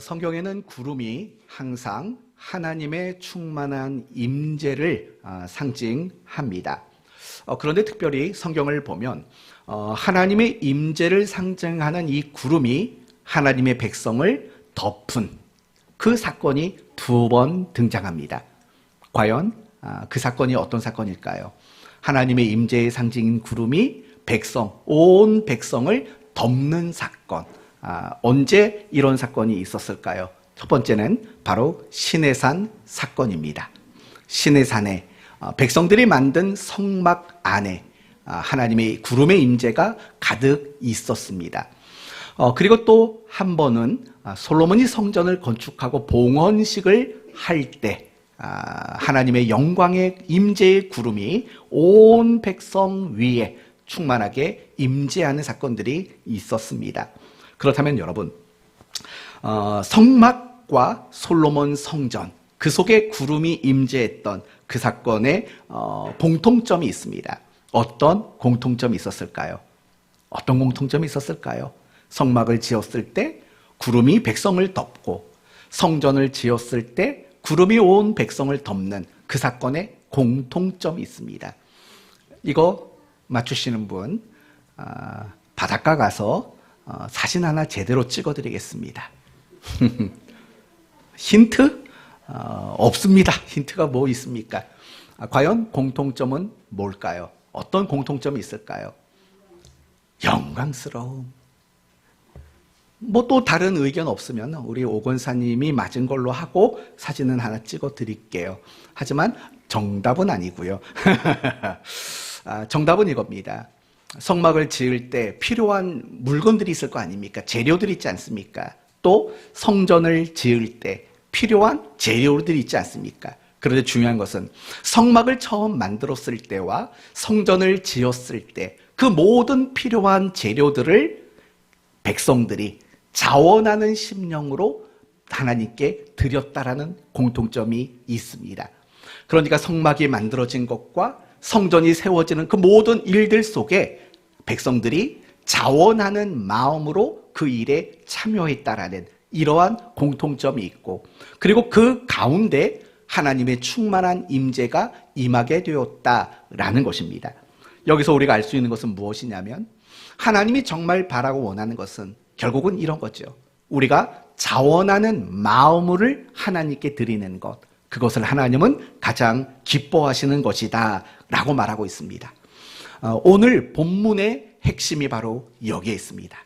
성경에는 구름이 항상 하나님의 충만한 임재를 상징합니다. 그런데 특별히 성경을 보면 하나님의 임재를 상징하는 이 구름이 하나님의 백성을 덮은 그 사건이 2번 등장합니다. 과연 그 사건이 어떤 사건일까요? 하나님의 임재의 상징인 구름이 온 백성을 덮는 사건. 언제 이런 사건이 있었을까요? 첫 번째는 바로 시내산 사건입니다. 시내산에 백성들이 만든 성막 안에 하나님의 구름의 임재가 가득 있었습니다. 그리고 또 한 번은 솔로몬이 성전을 건축하고 봉헌식을 할 때 하나님의 영광의 임재의 구름이 온 백성 위에 충만하게 임재하는 사건들이 있었습니다. 그렇다면 여러분, 성막과 솔로몬 성전, 그 속에 구름이 임재했던 그 사건에 공통점이 있습니다. 어떤 공통점이 있었을까요? 어떤 공통점이 있었을까요? 성막을 지었을 때 구름이 백성을 덮고 성전을 지었을 때 구름이 온 백성을 덮는 그 사건에 공통점이 있습니다. 이거 맞추시는 분 바닷가 가서 사진 하나 제대로 찍어드리겠습니다. 힌트? 없습니다. 힌트가 뭐 있습니까? 과연 공통점은 뭘까요? 어떤 공통점이 있을까요? 영광스러움. 뭐 또 다른 의견 없으면 우리 오 권사님이 맞은 걸로 하고 사진은 하나 찍어 드릴게요. 하지만 정답은 아니고요. 정답은 이겁니다. 성막을 지을 때 필요한 물건들이 있을 거 아닙니까? 재료들이 있지 않습니까? 또 성전을 지을 때 필요한 재료들이 있지 않습니까? 그런데 중요한 것은 성막을 처음 만들었을 때와 성전을 지었을 때 그 모든 필요한 재료들을 백성들이 자원하는 심령으로 하나님께 드렸다라는 공통점이 있습니다. 그러니까 성막이 만들어진 것과 성전이 세워지는 그 모든 일들 속에 백성들이 자원하는 마음으로 그 일에 참여했다라는 이러한 공통점이 있고, 그리고 그 가운데 하나님의 충만한 임재가 임하게 되었다라는 것입니다. 여기서 우리가 알 수 있는 것은 무엇이냐면 하나님이 정말 바라고 원하는 것은 결국은 이런 거죠. 우리가 자원하는 마음을 하나님께 드리는 것, 그것을 하나님은 가장 기뻐하시는 것이다 라고 말하고 있습니다. 오늘 본문의 핵심이 바로 여기에 있습니다.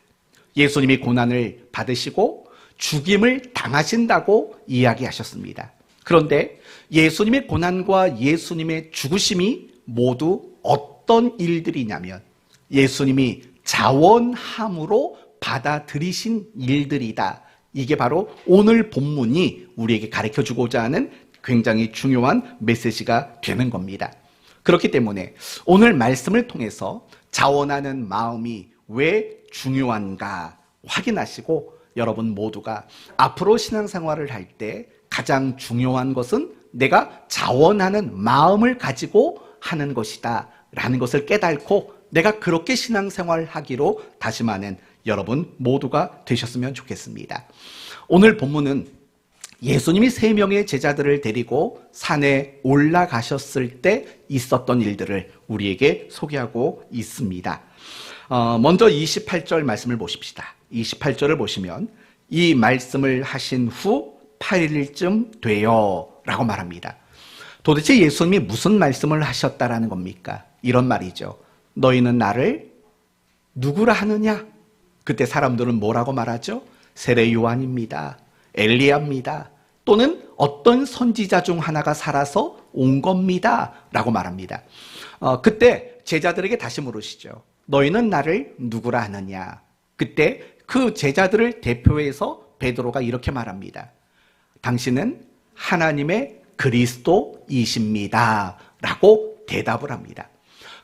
예수님이 고난을 받으시고 죽임을 당하신다고 이야기하셨습니다. 그런데 예수님의 고난과 예수님의 죽으심이 모두 어떤 일들이냐면 예수님이 자원함으로 받아들이신 일들이다. 이게 바로 오늘 본문이 우리에게 가르쳐주고자 하는 굉장히 중요한 메시지가 되는 겁니다. 그렇기 때문에 오늘 말씀을 통해서 자원하는 마음이 왜 중요한가 확인하시고 여러분 모두가 앞으로 신앙생활을 할 때 가장 중요한 것은 내가 자원하는 마음을 가지고 하는 것이다 라는 것을 깨닫고 내가 그렇게 신앙생활을 하기로 다짐하는 여러분 모두가 되셨으면 좋겠습니다. 오늘 본문은 예수님이 3명의 제자들을 데리고 산에 올라가셨을 때 있었던 일들을 우리에게 소개하고 있습니다. 먼저 28절 말씀을 보십시다. 28절을 보시면 이 말씀을 하신 후 8일쯤 되어 라고 말합니다. 도대체 예수님이 무슨 말씀을 하셨다라는 겁니까? 이런 말이죠. 너희는 나를 누구라 하느냐? 그때 사람들은 뭐라고 말하죠? 세례 요한입니다. 엘리야입니다. 또는 어떤 선지자 중 하나가 살아서 온 겁니다. 라고 말합니다. 그때 제자들에게 다시 물으시죠. 너희는 나를 누구라 하느냐? 그때 그 제자들을 대표해서 베드로가 이렇게 말합니다. 당신은 하나님의 그리스도이십니다. 라고 대답을 합니다.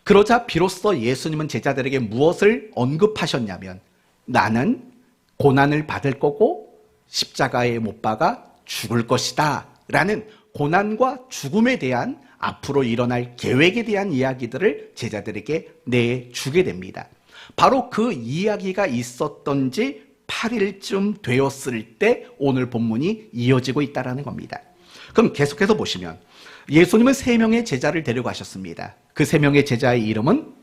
그러자 비로소 예수님은 제자들에게 무엇을 언급하셨냐면 나는 고난을 받을 거고 십자가에 못 박아 죽을 것이다 라는 고난과 죽음에 대한 앞으로 일어날 계획에 대한 이야기들을 제자들에게 내주게 됩니다. 바로 그 이야기가 있었던 지 8일쯤 되었을 때 오늘 본문이 이어지고 있다는 겁니다. 그럼 계속해서 보시면 예수님은 3명의 제자를 데려가셨습니다. 그 3명의 제자의 이름은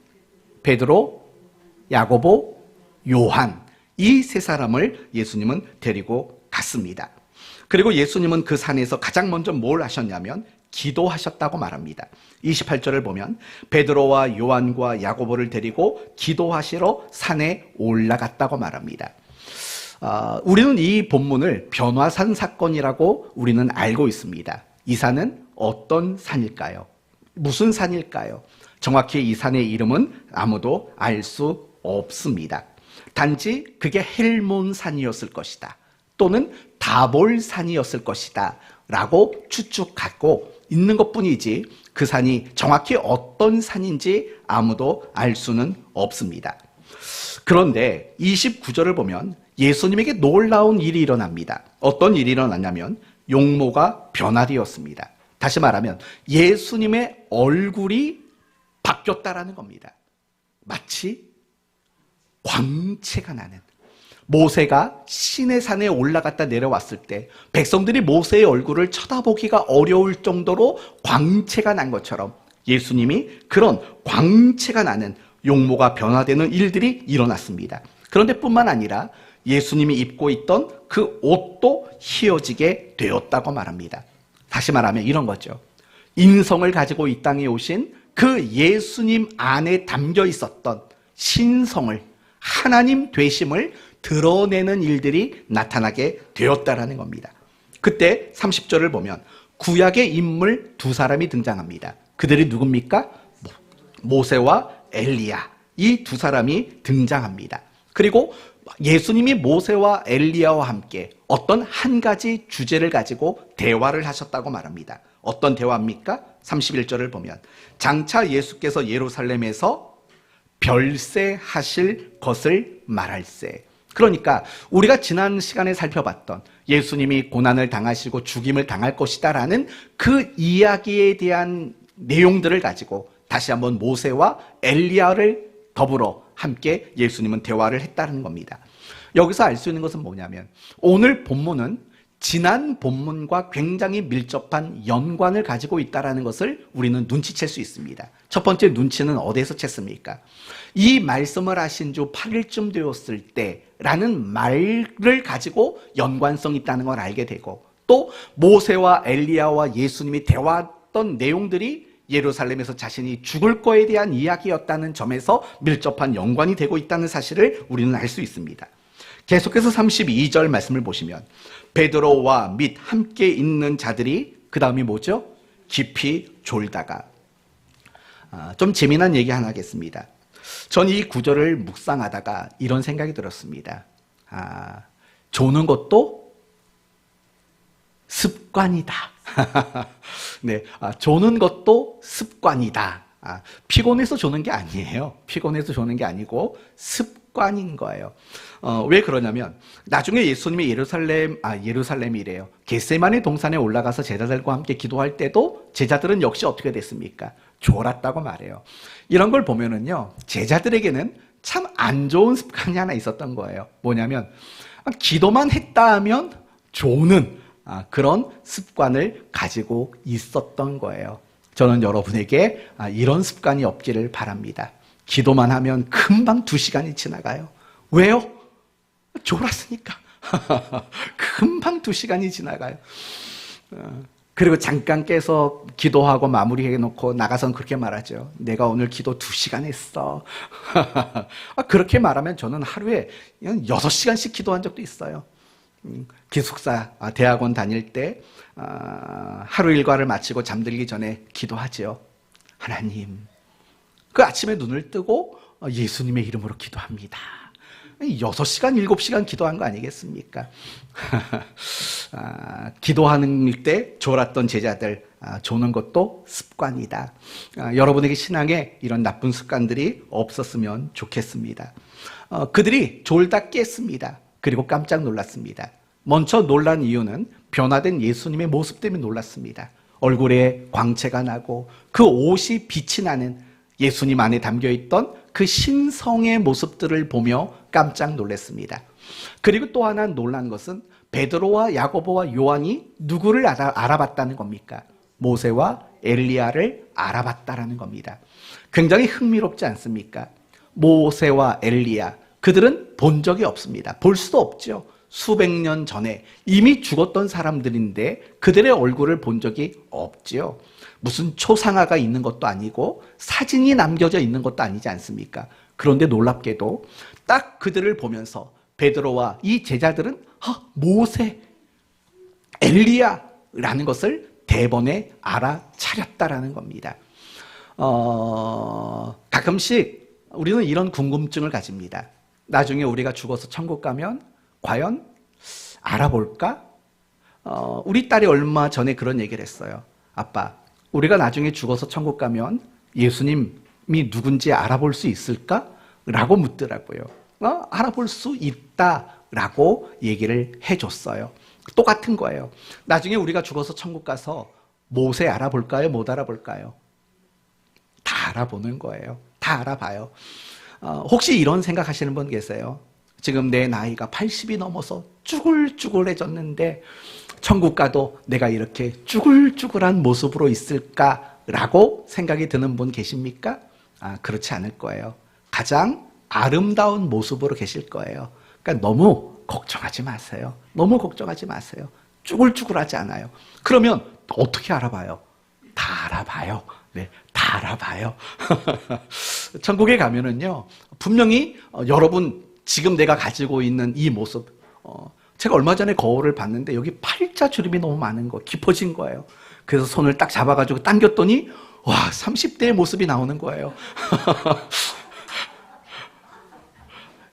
베드로, 야고보, 요한, 이 3사람을 예수님은 데리고 갔습니다. 그리고 예수님은 그 산에서 가장 먼저 뭘 하셨냐면 기도하셨다고 말합니다. 28절을 보면 베드로와 요한과 야고보를 데리고 기도하시러 산에 올라갔다고 말합니다. 우리는 이 본문을 변화산 사건이라고 우리는 알고 있습니다. 이 산은 어떤 산일까요? 무슨 산일까요? 정확히 이 산의 이름은 아무도 알 수 없습니다. 단지 그게 헬몬산이었을 것이다, 또는 다볼산이었을 것이다 라고 추측하고 있는 것뿐이지 그 산이 정확히 어떤 산인지 아무도 알 수는 없습니다. 그런데 29절을 보면 예수님에게 놀라운 일이 일어납니다. 어떤 일이 일어났냐면 용모가 변화되었습니다. 다시 말하면 예수님의 얼굴이 바뀌었다라는 겁니다. 마치 광채가 나는, 모세가 시내산에 올라갔다 내려왔을 때 백성들이 모세의 얼굴을 쳐다보기가 어려울 정도로 광채가 난 것처럼 예수님이 그런 광채가 나는, 용모가 변화되는 일들이 일어났습니다. 그런데 뿐만 아니라 예수님이 입고 있던 그 옷도 휘어지게 되었다고 말합니다. 다시 말하면 이런 거죠. 인성을 가지고 이 땅에 오신 그 예수님 안에 담겨 있었던 신성을, 하나님 되심을 드러내는 일들이 나타나게 되었다라는 겁니다. 그때 30절을 보면 구약의 인물 2사람이 등장합니다. 그들이 누굽니까? 모세와 엘리야, 이 2사람이 등장합니다. 그리고 예수님이 모세와 엘리야와 함께 어떤 한 가지 주제를 가지고 대화를 하셨다고 말합니다. 어떤 대화입니까? 31절을 보면 장차 예수께서 예루살렘에서 별세하실 것을 말할세. 그러니까 우리가 지난 시간에 살펴봤던 예수님이 고난을 당하시고 죽임을 당할 것이다 라는 그 이야기에 대한 내용들을 가지고 다시 한번 모세와 엘리야를 더불어 함께 예수님은 대화를 했다는 겁니다. 여기서 알 수 있는 것은 뭐냐면 오늘 본문은 지난 본문과 굉장히 밀접한 연관을 가지고 있다는 것을 우리는 눈치챌 수 있습니다. 첫 번째 눈치는 어디에서 챘습니까? 이 말씀을 하신 주 8일쯤 되었을 때라는 말을 가지고 연관성이 있다는 걸 알게 되고, 또 모세와 엘리야와 예수님이 대화했던 내용들이 예루살렘에서 자신이 죽을 거에 대한 이야기였다는 점에서 밀접한 연관이 되고 있다는 사실을 우리는 알 수 있습니다. 계속해서 32절 말씀을 보시면 베드로와 및 함께 있는 자들이 그 다음이 뭐죠? 깊이 졸다가. 좀 재미난 얘기 하나 하겠습니다. 전 이 구절을 묵상하다가 이런 생각이 들었습니다. 조는 것도 습관이다. 네, 조는 것도 습관이다. 피곤해서 조는 게 아니에요. 피곤해서 조는 게 아니고 습관인 거예요. 왜 그러냐면 나중에 예수님이 예루살렘이래요. 겟세마네 동산에 올라가서 제자들과 함께 기도할 때도 제자들은 역시 어떻게 됐습니까? 졸았다고 말해요. 이런 걸 보면은요, 제자들에게는 참 안 좋은 습관이 하나 있었던 거예요. 뭐냐면 기도만 했다 하면 조는 그런 습관을 가지고 있었던 거예요. 저는 여러분에게 이런 습관이 없기를 바랍니다. 기도만 하면 금방 2시간이 지나가요. 왜요? 졸았으니까. 금방 2시간이 지나가요. 그리고 잠깐 깨서 기도하고 마무리해놓고 나가서는 그렇게 말하죠. 내가 오늘 기도 2시간 했어. 그렇게 말하면 저는 하루에 6시간씩 기도한 적도 있어요. 기숙사 대학원 다닐 때 하루 일과를 마치고 잠들기 전에 기도하죠. 하나님, 그 아침에 눈을 뜨고 예수님의 이름으로 기도합니다. 6시간, 7시간 기도한 거 아니겠습니까? 기도하는 때 졸았던 제자들, 조는 것도 습관이다. 여러분에게 신앙에 이런 나쁜 습관들이 없었으면 좋겠습니다. 그들이 졸다 깼습니다. 그리고 깜짝 놀랐습니다. 먼저 놀란 이유는 변화된 예수님의 모습 때문에 놀랐습니다. 얼굴에 광채가 나고 그 옷이 빛이 나는 예수님 안에 담겨있던 그 신성의 모습들을 보며 깜짝 놀랐습니다. 그리고 또 하나 놀란 것은 베드로와 야고보와 요한이 누구를 알아봤다는 겁니까? 모세와 엘리야를 알아봤다라는 겁니다. 굉장히 흥미롭지 않습니까? 모세와 엘리야, 그들은 본 적이 없습니다. 볼 수도 없죠. 수백 년 전에 이미 죽었던 사람들인데 그들의 얼굴을 본 적이 없지요. 무슨 초상화가 있는 것도 아니고 사진이 남겨져 있는 것도 아니지 않습니까? 그런데 놀랍게도 딱 그들을 보면서 베드로와 이 제자들은 모세, 엘리야라는 것을 대번에 알아차렸다라는 겁니다. 가끔씩 우리는 이런 궁금증을 가집니다. 나중에 우리가 죽어서 천국 가면 과연 알아볼까? 우리 딸이 얼마 전에 그런 얘기를 했어요. 아빠, 우리가 나중에 죽어서 천국 가면 예수님이 누군지 알아볼 수 있을까? 라고 묻더라고요. 알아볼 수 있다라고 얘기를 해줬어요. 똑같은 거예요. 나중에 우리가 죽어서 천국 가서 모세 알아볼까요? 못 알아볼까요? 다 알아보는 거예요. 다 알아봐요. 혹시 이런 생각하시는 분 계세요? 지금 내 나이가 80이 넘어서 쭈글쭈글해졌는데 천국 가도 내가 이렇게 쭈글쭈글한 모습으로 있을까라고 생각이 드는 분 계십니까? 그렇지 않을 거예요. 가장 아름다운 모습으로 계실 거예요. 그러니까 너무 걱정하지 마세요. 너무 걱정하지 마세요. 쭈글쭈글하지 않아요. 그러면 어떻게 알아봐요? 다 알아봐요. 네, 다 알아봐요. 천국에 가면은요, 분명히 여러분 지금 내가 가지고 있는 이 모습, 제가 얼마 전에 거울을 봤는데 여기 팔자 주름이 너무 많은 거, 깊어진 거예요. 그래서 손을 딱 잡아가지고 당겼더니 와, 30대의 모습이 나오는 거예요.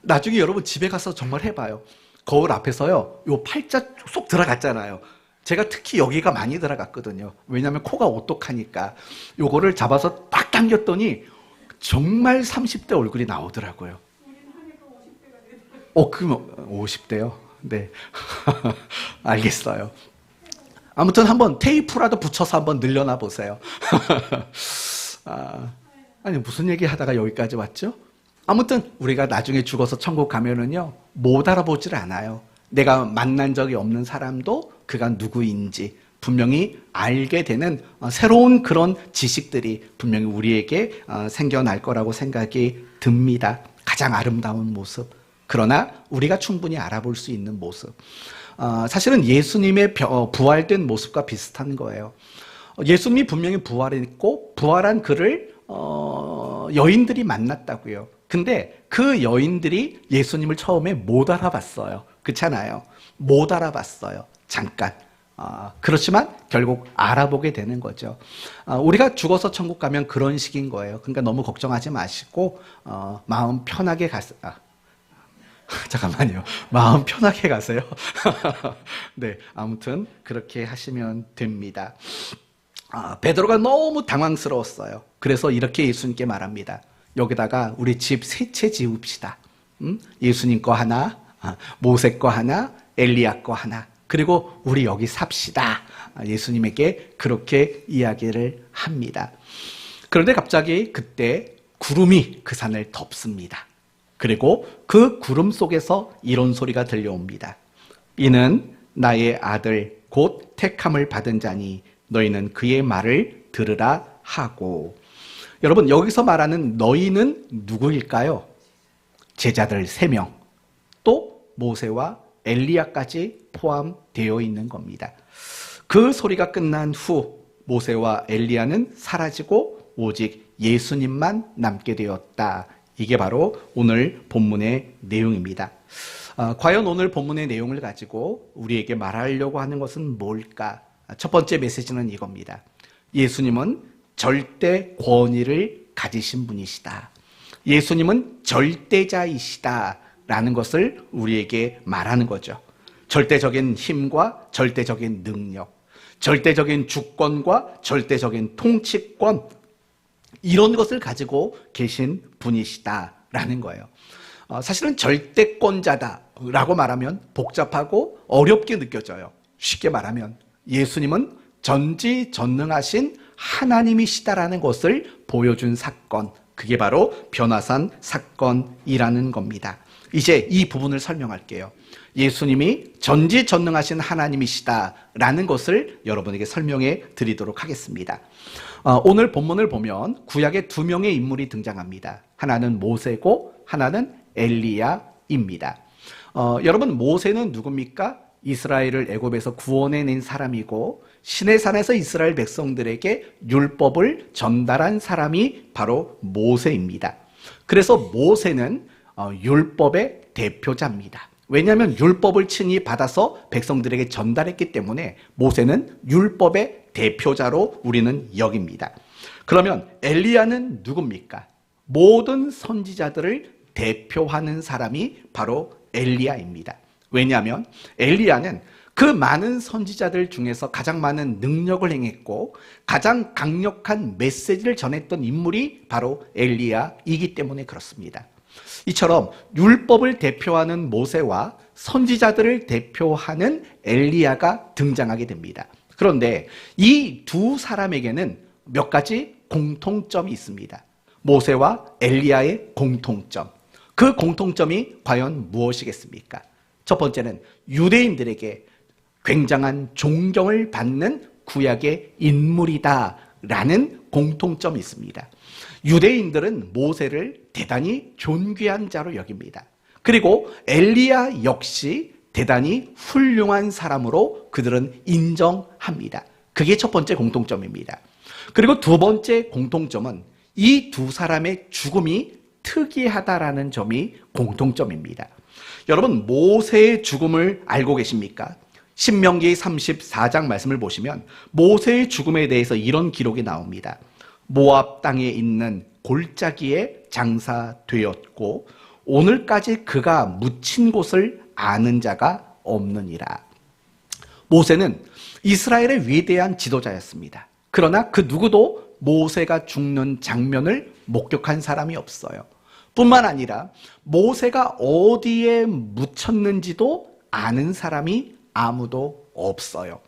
나중에 여러분 집에 가서 정말 해봐요. 거울 앞에서요, 요 팔자 쏙 들어갔잖아요. 제가 특히 여기가 많이 들어갔거든요. 왜냐하면 코가 오똑하니까. 요거를 잡아서 딱 당겼더니 정말 30대 얼굴이 나오더라고요. 그럼 50대요? 네. 알겠어요. 아무튼 한번 테이프라도 붙여서 한번 늘려놔 보세요. 아니, 무슨 얘기 하다가 여기까지 왔죠? 아무튼 우리가 나중에 죽어서 천국 가면은요, 못 알아보질 않아요. 내가 만난 적이 없는 사람도 그가 누구인지 분명히 알게 되는 새로운 그런 지식들이 분명히 우리에게 생겨날 거라고 생각이 듭니다. 가장 아름다운 모습. 그러나 우리가 충분히 알아볼 수 있는 모습. 사실은 예수님의 부활된 모습과 비슷한 거예요. 예수님이 분명히 부활했고 부활한 그를 여인들이 만났다고요. 근데 그 여인들이 예수님을 처음에 못 알아봤어요. 그렇잖아요. 못 알아봤어요. 잠깐. 그렇지만 결국 알아보게 되는 거죠. 우리가 죽어서 천국 가면 그런 식인 거예요. 그러니까 너무 걱정하지 마시고 마음 편하게 가세요. 잠깐만요. 마음 편하게 가세요. 네, 아무튼 그렇게 하시면 됩니다. 베드로가 너무 당황스러웠어요. 그래서 이렇게 예수님께 말합니다. 여기다가 우리 집 세 채 지읍시다. 예수님 거 하나, 모세 거 하나, 엘리야 거 하나. 그리고 우리 여기 삽시다. 예수님에게 그렇게 이야기를 합니다. 그런데 갑자기 그때 구름이 그 산을 덮습니다. 그리고 그 구름 속에서 이런 소리가 들려옵니다. 이는 나의 아들 곧 택함을 받은 자니 너희는 그의 말을 들으라 하고. 여러분, 여기서 말하는 너희는 누구일까요? 제자들 3명, 또 모세와 엘리야까지 포함되어 있는 겁니다. 그 소리가 끝난 후 모세와 엘리야는 사라지고 오직 예수님만 남게 되었다. 이게 바로 오늘 본문의 내용입니다. 과연 오늘 본문의 내용을 가지고 우리에게 말하려고 하는 것은 뭘까? 첫 번째 메시지는 이겁니다. 예수님은 절대 권위를 가지신 분이시다. 예수님은 절대자이시다. 라는 것을 우리에게 말하는 거죠. 절대적인 힘과 절대적인 능력, 절대적인 주권과 절대적인 통치권, 이런 것을 가지고 계신 분이시다라는 거예요. 사실은 절대권자다라고 말하면 복잡하고 어렵게 느껴져요. 쉽게 말하면 예수님은 전지전능하신 하나님이시다라는 것을 보여준 사건, 그게 바로 변화산 사건이라는 겁니다. 이제 이 부분을 설명할게요. 예수님이 전지전능하신 하나님이시다라는 것을 여러분에게 설명해 드리도록 하겠습니다. 오늘 본문을 보면 구약에 두 명의 인물이 등장합니다. 하나는 모세고 하나는 엘리야입니다. 여러분, 모세는 누굽니까? 이스라엘을 애굽에서 구원해낸 사람이고 시내산에서 이스라엘 백성들에게 율법을 전달한 사람이 바로 모세입니다. 그래서 모세는 율법의 대표자입니다. 왜냐하면 율법을 친히 받아서 백성들에게 전달했기 때문에 모세는 율법의 대표자로 우리는 여깁니다. 그러면 엘리야는 누굽니까? 모든 선지자들을 대표하는 사람이 바로 엘리야입니다. 왜냐하면 엘리야는 그 많은 선지자들 중에서 가장 많은 능력을 행했고 가장 강력한 메시지를 전했던 인물이 바로 엘리야이기 때문에 그렇습니다. 이처럼 율법을 대표하는 모세와 선지자들을 대표하는 엘리야가 등장하게 됩니다. 그런데 이 두 사람에게는 몇 가지 공통점이 있습니다. 모세와 엘리야의 공통점. 그 공통점이 과연 무엇이겠습니까? 첫 번째는 유대인들에게 굉장한 존경을 받는 구약의 인물이다라는 공통점이 있습니다. 유대인들은 모세를 대단히 존귀한 자로 여깁니다. 그리고 엘리야 역시 대단히 훌륭한 사람으로 그들은 인정합니다. 그게 첫 번째 공통점입니다. 그리고 두 번째 공통점은 이 두 사람의 죽음이 특이하다라는 점이 공통점입니다. 여러분, 모세의 죽음을 알고 계십니까? 신명기 34장 말씀을 보시면 모세의 죽음에 대해서 이런 기록이 나옵니다. 모압 땅에 있는 골짜기에 장사되었고 오늘까지 그가 묻힌 곳을 아는 자가 없느니라. 모세는 이스라엘의 위대한 지도자였습니다. 그러나 그 누구도 모세가 죽는 장면을 목격한 사람이 없어요. 뿐만 아니라 모세가 어디에 묻혔는지도 아는 사람이 아무도 없어요.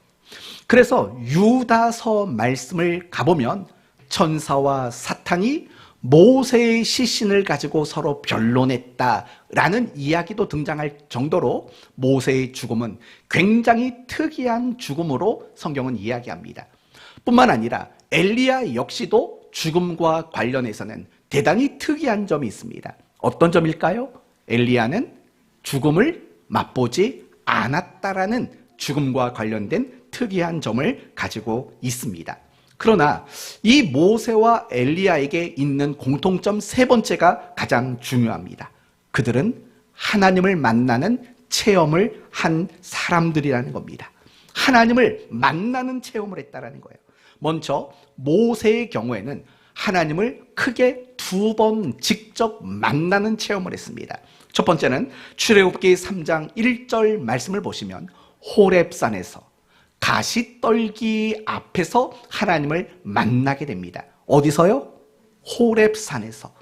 그래서 유다서 말씀을 가보면 천사와 사탄이 모세의 시신을 가지고 서로 변론했다라는 이야기도 등장할 정도로 모세의 죽음은 굉장히 특이한 죽음으로 성경은 이야기합니다. 뿐만 아니라 엘리야 역시도 죽음과 관련해서는 대단히 특이한 점이 있습니다. 어떤 점일까요? 엘리야는 죽음을 맛보지 않았다라는 죽음과 관련된 특이한 점을 가지고 있습니다. 그러나 이 모세와 엘리야에게 있는 공통점 세 번째가 가장 중요합니다. 그들은 하나님을 만나는 체험을 한 사람들이라는 겁니다. 하나님을 만나는 체험을 했다라는 거예요. 먼저 모세의 경우에는 하나님을 크게 두 번 직접 만나는 체험을 했습니다. 첫 번째는 출애굽기 3장 1절 말씀을 보시면 호렙산에서 가시떨기 앞에서 하나님을 만나게 됩니다. 어디서요? 호렙산에서.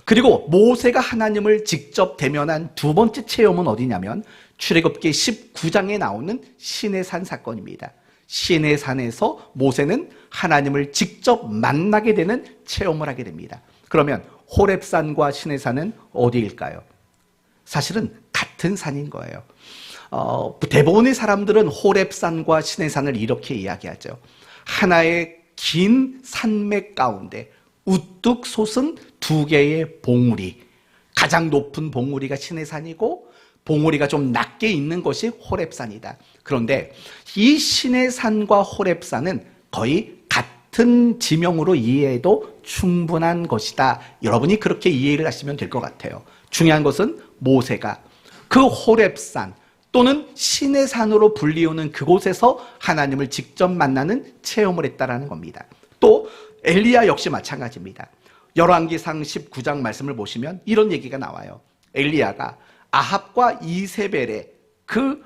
그리고 모세가 하나님을 직접 대면한 두 번째 체험은 어디냐면 출애굽기 19장에 나오는 시내산 사건입니다. 시내산에서 모세는 하나님을 직접 만나게 되는 체험을 하게 됩니다. 그러면 호렙산과 시내산은 어디일까요? 사실은 같은 산인 거예요. 대부분의 사람들은 호렙산과 시내산을 이렇게 이야기하죠. 하나의 긴 산맥 가운데 우뚝 솟은 두 개의 봉우리, 가장 높은 봉우리가 시내산이고 봉우리가 좀 낮게 있는 것이 호렙산이다. 그런데 이 시내산과 호렙산은 거의 같은 지명으로 이해해도 충분한 것이다. 여러분이 그렇게 이해를 하시면 될 것 같아요. 중요한 것은 모세가 그 호렙산 또는 시내산으로 불리우는 그곳에서 하나님을 직접 만나는 체험을 했다라는 겁니다. 또 엘리야 역시 마찬가지입니다. 열왕기상 19장 말씀을 보시면 이런 얘기가 나와요. 엘리야가 아합과 이세벨의 그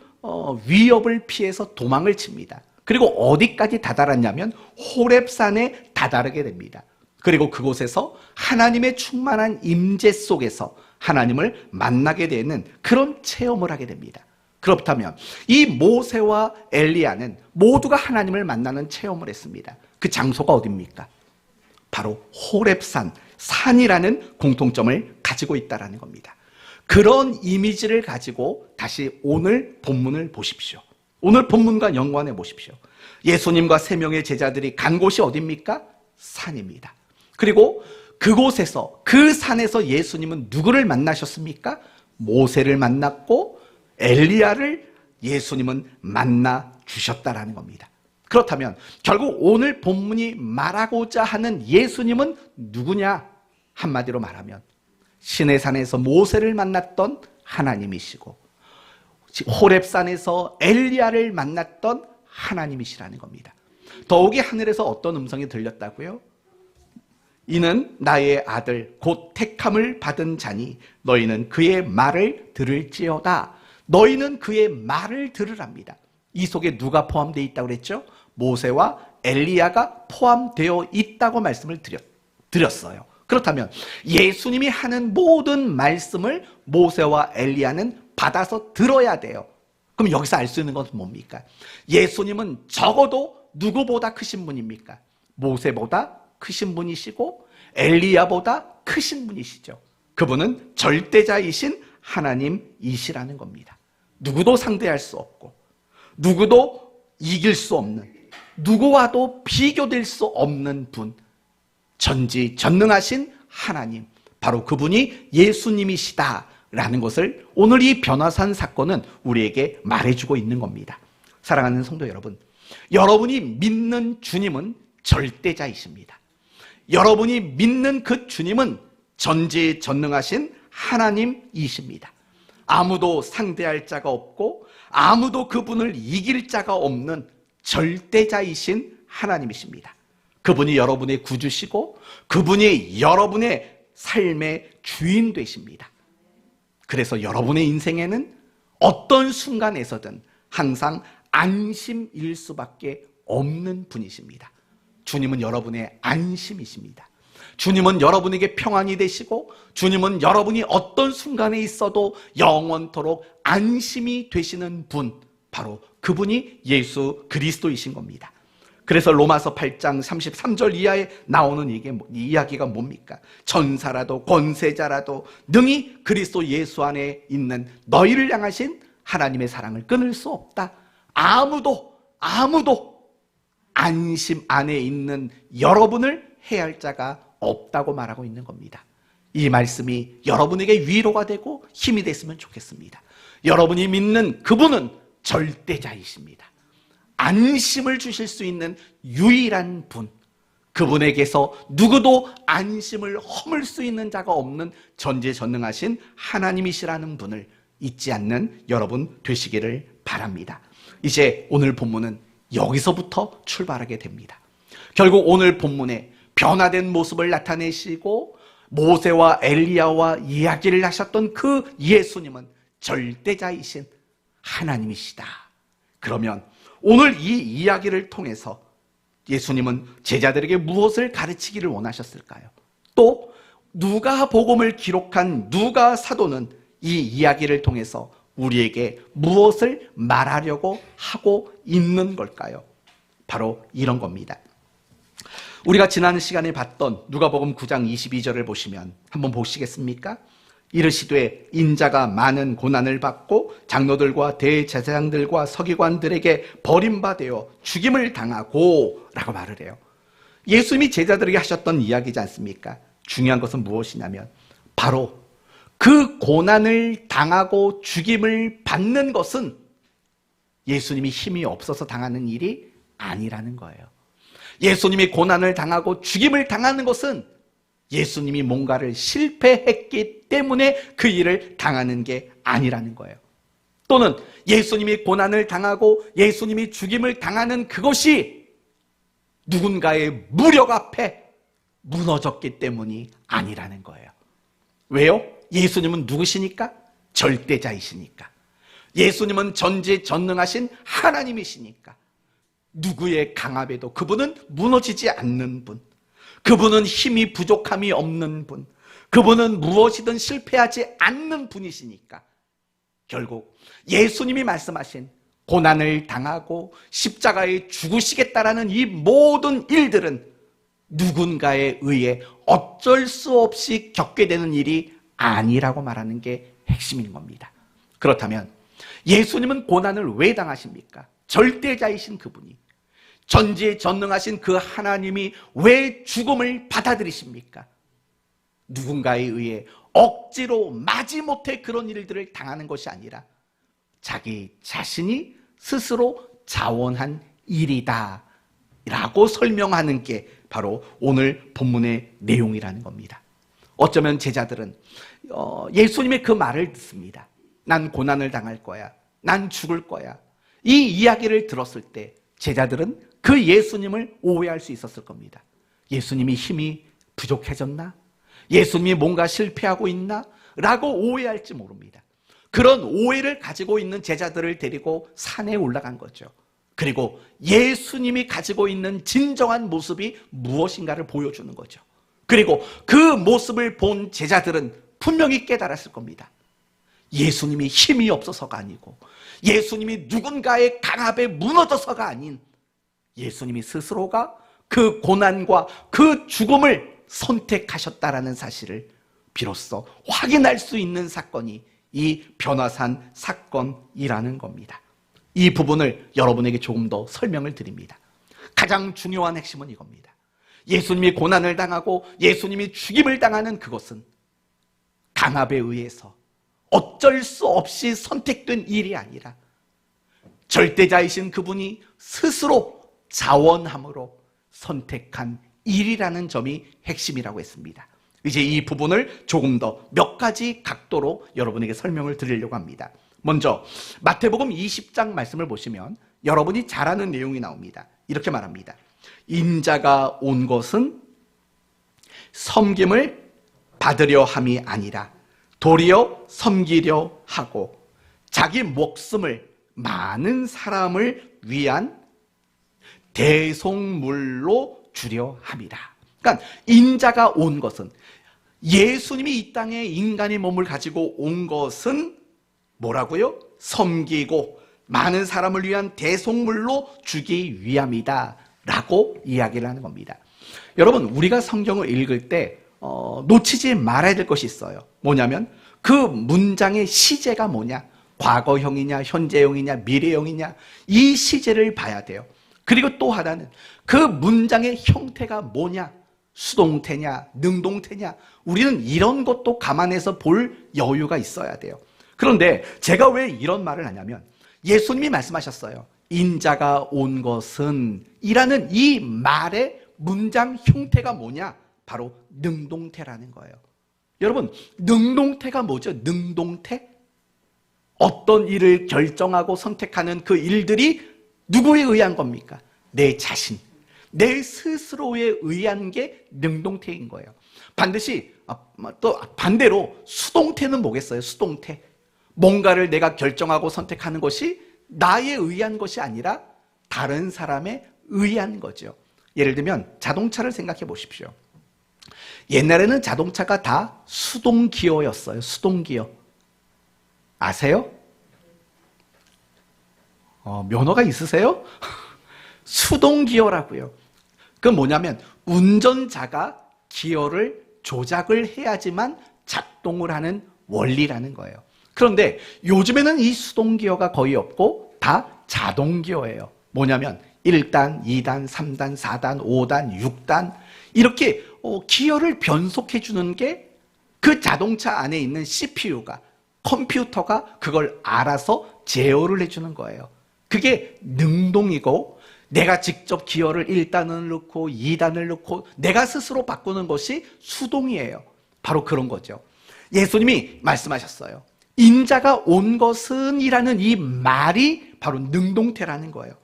위협을 피해서 도망을 칩니다. 그리고 어디까지 다다랐냐면 호렙산에 다다르게 됩니다. 그리고 그곳에서 하나님의 충만한 임재 속에서 하나님을 만나게 되는 그런 체험을 하게 됩니다. 그렇다면 이 모세와 엘리야는 모두가 하나님을 만나는 체험을 했습니다. 그 장소가 어디입니까? 바로 호렙산, 산이라는 공통점을 가지고 있다는 겁니다. 그런 이미지를 가지고 다시 오늘 본문을 보십시오. 오늘 본문과 연관해 보십시오. 예수님과 세 명의 제자들이 간 곳이 어디입니까? 산입니다. 그리고 그곳에서, 그 산에서 예수님은 누구를 만나셨습니까? 모세를 만났고 엘리야를 예수님은 만나 주셨다라는 겁니다. 그렇다면 결국 오늘 본문이 말하고자 하는 예수님은 누구냐? 한마디로 말하면 시내산에서 모세를 만났던 하나님이시고 호렙산에서 엘리야를 만났던 하나님이시라는 겁니다. 더욱이 하늘에서 어떤 음성이 들렸다고요? 이는 나의 아들 곧 택함을 받은 자니 너희는 그의 말을 들을지어다. 너희는 그의 말을 들으랍니다. 이 속에 누가 포함되어 있다고 그랬죠? 모세와 엘리야가 포함되어 있다고 말씀을 드렸어요. 그렇다면 예수님이 하는 모든 말씀을 모세와 엘리야는 받아서 들어야 돼요. 그럼 여기서 알 수 있는 것은 뭡니까? 예수님은 적어도 누구보다 크신 분입니까? 모세보다 크신 분이시고 엘리야보다 크신 분이시죠. 그분은 절대자이신 하나님이시라는 겁니다. 누구도 상대할 수 없고 누구도 이길 수 없는, 누구와도 비교될 수 없는 분, 전지전능하신 하나님, 바로 그분이 예수님이시다라는 것을 오늘 이 변화산 사건은 우리에게 말해주고 있는 겁니다. 사랑하는 성도 여러분, 여러분이 믿는 주님은 절대자이십니다. 여러분이 믿는 그 주님은 전지전능하신 하나님이십니다. 아무도 상대할 자가 없고 아무도 그분을 이길 자가 없는 절대자이신 하나님이십니다. 그분이 여러분의 구주시고 그분이 여러분의 삶의 주인 되십니다. 그래서 여러분의 인생에는 어떤 순간에서든 항상 안심일 수밖에 없는 분이십니다. 주님은 여러분의 안심이십니다. 주님은 여러분에게 평안이 되시고 주님은 여러분이 어떤 순간에 있어도 영원토록 안심이 되시는 분, 바로 그분이 예수 그리스도이신 겁니다. 그래서 로마서 8장 33절 이하에 나오는 이야기가 뭡니까? 천사라도 권세자라도 능히 그리스도 예수 안에 있는 너희를 향하신 하나님의 사랑을 끊을 수 없다. 아무도 안심 안에 있는 여러분을 해할 자가 없다고 말하고 있는 겁니다. 이 말씀이 여러분에게 위로가 되고 힘이 됐으면 좋겠습니다. 여러분이 믿는 그분은 절대자이십니다. 안심을 주실 수 있는 유일한 분, 그분에게서 누구도 안심을 허물 수 있는 자가 없는 전지전능하신 하나님이시라는 분을 잊지 않는 여러분 되시기를 바랍니다. 이제 오늘 본문은 여기서부터 출발하게 됩니다. 결국 오늘 본문에 변화된 모습을 나타내시고 모세와 엘리야와 이야기를 하셨던 그 예수님은 절대자이신 하나님이시다. 그러면 오늘 이 이야기를 통해서 예수님은 제자들에게 무엇을 가르치기를 원하셨을까요? 또 누가복음을 기록한 누가 사도는 이 이야기를 통해서 우리에게 무엇을 말하려고 하고 있는 걸까요? 바로 이런 겁니다. 우리가 지난 시간에 봤던 누가복음 9장 22절을 보시면 한번 보시겠습니까? 이르시되 인자가 많은 고난을 받고 장로들과 대제사장들과 서기관들에게 버림받아 죽임을 당하고 라고 말을 해요. 예수님이 제자들에게 하셨던 이야기지 않습니까? 중요한 것은 무엇이냐면 바로 그 고난을 당하고 죽임을 받는 것은 예수님이 힘이 없어서 당하는 일이 아니라는 거예요. 예수님이 고난을 당하고 죽임을 당하는 것은 예수님이 뭔가를 실패했기 때문에 그 일을 당하는 게 아니라는 거예요. 또는 예수님이 고난을 당하고 예수님이 죽임을 당하는 그것이 누군가의 무력 앞에 무너졌기 때문이 아니라는 거예요. 왜요? 예수님은 누구시니까? 절대자이시니까. 예수님은 전지전능하신 하나님이시니까. 누구의 강압에도 그분은 무너지지 않는 분, 그분은 힘이 부족함이 없는 분, 그분은 무엇이든 실패하지 않는 분이시니까 결국 예수님이 말씀하신 고난을 당하고 십자가에 죽으시겠다라는 이 모든 일들은 누군가에 의해 어쩔 수 없이 겪게 되는 일이 아니라고 말하는 게 핵심인 겁니다. 그렇다면 예수님은 고난을 왜 당하십니까? 절대자이신 그분이, 전지에 전능하신 그 하나님이 왜 죽음을 받아들이십니까? 누군가에 의해 억지로 마지못해 그런 일들을 당하는 것이 아니라 자기 자신이 스스로 자원한 일이다 라고 설명하는 게 바로 오늘 본문의 내용이라는 겁니다. 어쩌면 제자들은 예수님의 그 말을 듣습니다. 난 고난을 당할 거야, 난 죽을 거야, 이 이야기를 들었을 때 제자들은 그 예수님을 오해할 수 있었을 겁니다. 예수님이 힘이 부족해졌나? 예수님이 뭔가 실패하고 있나? 라고 오해할지 모릅니다. 그런 오해를 가지고 있는 제자들을 데리고 산에 올라간 거죠. 그리고 예수님이 가지고 있는 진정한 모습이 무엇인가를 보여주는 거죠. 그리고 그 모습을 본 제자들은 분명히 깨달았을 겁니다. 예수님이 힘이 없어서가 아니고, 예수님이 누군가의 강압에 무너져서가 아닌, 예수님이 스스로가 그 고난과 그 죽음을 선택하셨다라는 사실을 비로소 확인할 수 있는 사건이 이 변화산 사건이라는 겁니다. 이 부분을 여러분에게 조금 더 설명을 드립니다. 가장 중요한 핵심은 이겁니다. 예수님이 고난을 당하고 예수님이 죽임을 당하는 그것은 강압에 의해서 어쩔 수 없이 선택된 일이 아니라 절대자이신 그분이 스스로 자원함으로 선택한 일이라는 점이 핵심이라고 했습니다. 이제 이 부분을 조금 더 몇 가지 각도로 여러분에게 설명을 드리려고 합니다. 먼저 마태복음 20장 말씀을 보시면 여러분이 잘 아는 내용이 나옵니다. 이렇게 말합니다. 인자가 온 것은 섬김을 받으려 함이 아니라 도리어 섬기려 하고 자기 목숨을 많은 사람을 위한 대속물로 주려 함이라. 그러니까 인자가 온 것은, 예수님이 이 땅에 인간의 몸을 가지고 온 것은 뭐라고요? 섬기고 많은 사람을 위한 대속물로 주기 위함이다 라고 이야기를 하는 겁니다. 여러분, 우리가 성경을 읽을 때 놓치지 말아야 될 것이 있어요. 뭐냐면 그 문장의 시제가 뭐냐, 과거형이냐 현재형이냐 미래형이냐, 이 시제를 봐야 돼요. 그리고 또 하나는 그 문장의 형태가 뭐냐, 수동태냐 능동태냐, 우리는 이런 것도 감안해서 볼 여유가 있어야 돼요. 그런데 제가 왜 이런 말을 하냐면, 예수님이 말씀하셨어요. 인자가 온 것은 이라는 이 말의 문장 형태가 뭐냐, 바로 능동태라는 거예요. 여러분, 능동태가 뭐죠? 능동태? 어떤 일을 결정하고 선택하는 그 일들이 누구에 의한 겁니까? 내 자신, 내 스스로에 의한 게 능동태인 거예요. 반드시 또 반대로 수동태는 뭐겠어요? 수동태, 뭔가를 내가 결정하고 선택하는 것이 나에 의한 것이 아니라 다른 사람에 의한 거죠. 예를 들면 자동차를 생각해 보십시오. 옛날에는 자동차가 다 수동기어였어요. 수동기어. 아세요? 면허가 있으세요? 수동기어라고요. 그건 뭐냐면 운전자가 기어를 조작을 해야지만 작동을 하는 원리라는 거예요. 그런데 요즘에는 이 수동기어가 거의 없고 다 자동기어예요. 뭐냐면 1단, 2단, 3단, 4단, 5단, 6단 이렇게 기어를 변속해 주는 게 그 자동차 안에 있는 CPU가, 컴퓨터가 그걸 알아서 제어를 해주는 거예요. 그게 능동이고, 내가 직접 기어를 1단을 넣고 2단을 넣고 내가 스스로 바꾸는 것이 수동이에요. 바로 그런 거죠. 예수님이 말씀하셨어요. 인자가 온 것은 이라는 이 말이 바로 능동태라는 거예요.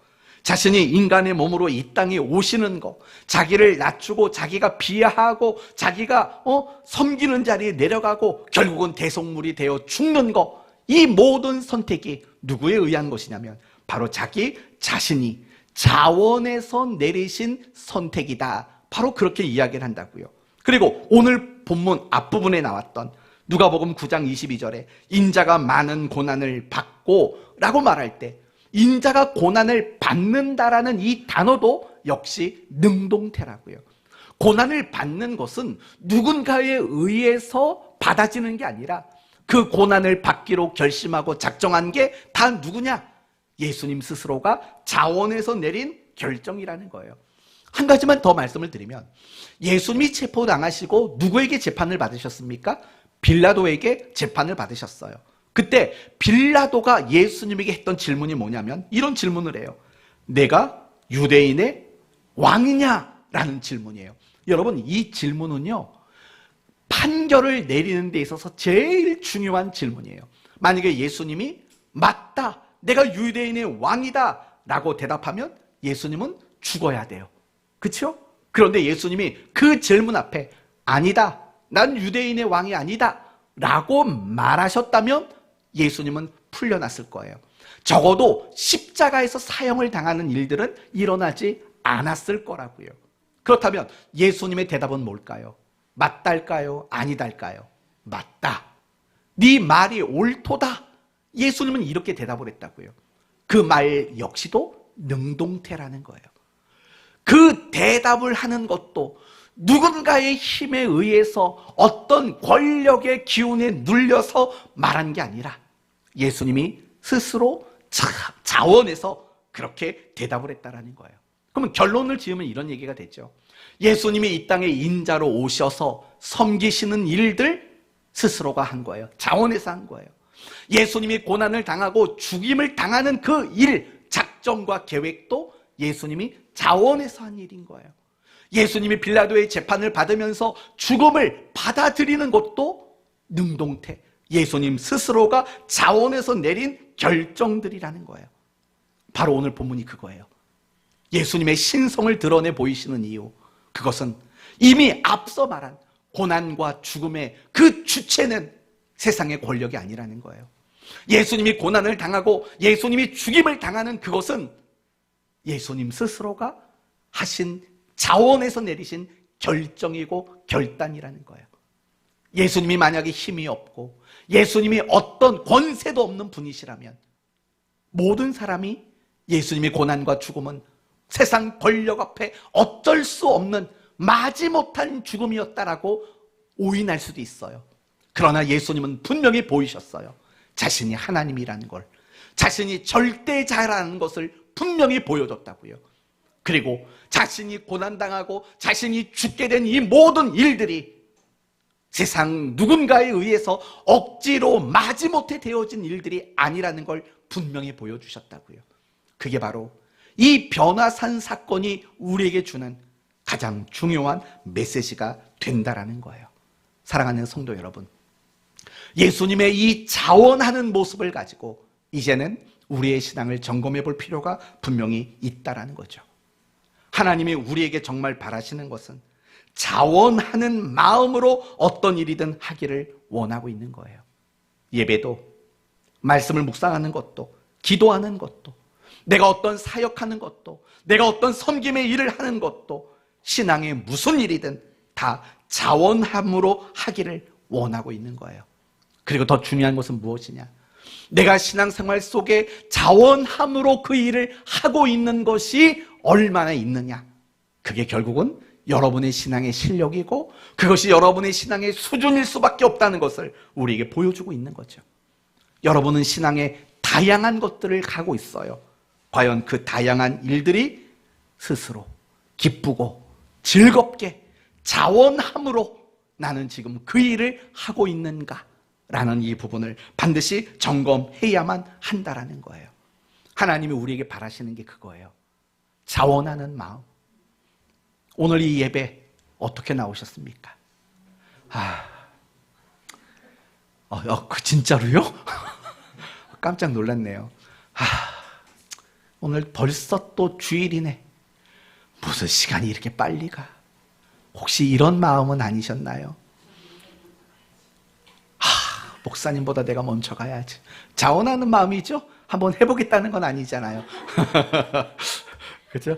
자신이 인간의 몸으로 이 땅에 오시는 거, 자기를 낮추고 자기가 비하하고 자기가 섬기는 자리에 내려가고 결국은 대속물이 되어 죽는 거, 이 모든 선택이 누구에 의한 것이냐면 바로 자기 자신이 자원에서 내리신 선택이다. 바로 그렇게 이야기를 한다고요. 그리고 오늘 본문 앞부분에 나왔던 누가복음 9장 22절에 인자가 많은 고난을 받고 라고 말할 때 인자가 고난을 받는다라는 이 단어도 역시 능동태라고요. 고난을 받는 것은 누군가에 의해서 받아지는 게 아니라 그 고난을 받기로 결심하고 작정한 게 다 누구냐? 예수님 스스로가 자원에서 내린 결정이라는 거예요. 한 가지만 더 말씀을 드리면, 예수님이 체포당하시고 누구에게 재판을 받으셨습니까? 빌라도에게 재판을 받으셨어요. 그때 빌라도가 예수님에게 했던 질문이 뭐냐면 이런 질문을 해요. 내가 유대인의 왕이냐? 라는 질문이에요. 여러분, 이 질문은요, 판결을 내리는 데 있어서 제일 중요한 질문이에요. 만약에 예수님이 맞다, 내가 유대인의 왕이다 라고 대답하면 예수님은 죽어야 돼요. 그렇죠? 그런데 예수님이 그 질문 앞에 아니다, 난 유대인의 왕이 아니다 라고 말하셨다면 예수님은 풀려났을 거예요. 적어도 십자가에서 사형을 당하는 일들은 일어나지 않았을 거라고요. 그렇다면 예수님의 대답은 뭘까요? 맞달까요? 아니달까요? 맞다. 네 말이 옳도다. 예수님은 이렇게 대답을 했다고요. 그 말 역시도 능동태라는 거예요. 그 대답을 하는 것도 누군가의 힘에 의해서 어떤 권력의 기운에 눌려서 말한 게 아니라 예수님이 스스로 자원해서 그렇게 대답을 했다라는 거예요. 그러면 결론을 지으면 이런 얘기가 되죠. 예수님이 이 땅에 인자로 오셔서 섬기시는 일들 스스로가 한 거예요. 자원해서 한 거예요. 예수님이 고난을 당하고 죽임을 당하는 그 일, 작정과 계획도 예수님이 자원해서 한 일인 거예요. 예수님이 빌라도의 재판을 받으면서 죽음을 받아들이는 것도 능동태, 예수님 스스로가 자원해서 내린 결정들이라는 거예요. 바로 오늘 본문이 그거예요. 예수님의 신성을 드러내 보이시는 이유, 그것은 이미 앞서 말한 고난과 죽음의 그 주체는 세상의 권력이 아니라는 거예요. 예수님이 고난을 당하고 예수님이 죽임을 당하는 그것은 예수님 스스로가 하신 자원에서 내리신 결정이고 결단이라는 거예요. 예수님이 만약에 힘이 없고 예수님이 어떤 권세도 없는 분이시라면 모든 사람이 예수님의 고난과 죽음은 세상 권력 앞에 어쩔 수 없는 마지못한 죽음이었다라고 오인할 수도 있어요. 그러나 예수님은 분명히 보이셨어요. 자신이 하나님이라는 걸, 자신이 절대자라는 것을 분명히 보여줬다고요. 그리고 자신이 고난당하고 자신이 죽게 된 이 모든 일들이 세상 누군가에 의해서 억지로 마지못해 되어진 일들이 아니라는 걸 분명히 보여주셨다고요. 그게 바로 이 변화산 사건이 우리에게 주는 가장 중요한 메시지가 된다라는 거예요. 사랑하는 성도 여러분, 예수님의 이 자원하는 모습을 가지고 이제는 우리의 신앙을 점검해 볼 필요가 분명히 있다라는 거죠. 하나님이 우리에게 정말 바라시는 것은 자원하는 마음으로 어떤 일이든 하기를 원하고 있는 거예요. 예배도, 말씀을 묵상하는 것도, 기도하는 것도, 내가 어떤 사역하는 것도, 내가 어떤 섬김의 일을 하는 것도, 신앙의 무슨 일이든 다 자원함으로 하기를 원하고 있는 거예요. 그리고 더 중요한 것은 무엇이냐? 내가 신앙생활 속에 자원함으로 그 일을 하고 있는 것이 얼마나 있느냐? 그게 결국은 여러분의 신앙의 실력이고 그것이 여러분의 신앙의 수준일 수밖에 없다는 것을 우리에게 보여주고 있는 거죠. 여러분은 신앙의 다양한 것들을 가고 있어요. 과연 그 다양한 일들이 스스로 기쁘고 즐겁게 자원함으로 나는 지금 그 일을 하고 있는가? 라는 이 부분을 반드시 점검해야만 한다라는 거예요. 하나님이 우리에게 바라시는 게 그거예요. 자원하는 마음. 오늘 이 예배 어떻게 나오셨습니까? 진짜로요? 깜짝 놀랐네요. 오늘 벌써 또 주일이네. 무슨 시간이 이렇게 빨리 가? 혹시 이런 마음은 아니셨나요? 목사님보다 내가 먼저 가야지. 자원하는 마음이죠? 한번 해보겠다는 건 아니잖아요. 그죠?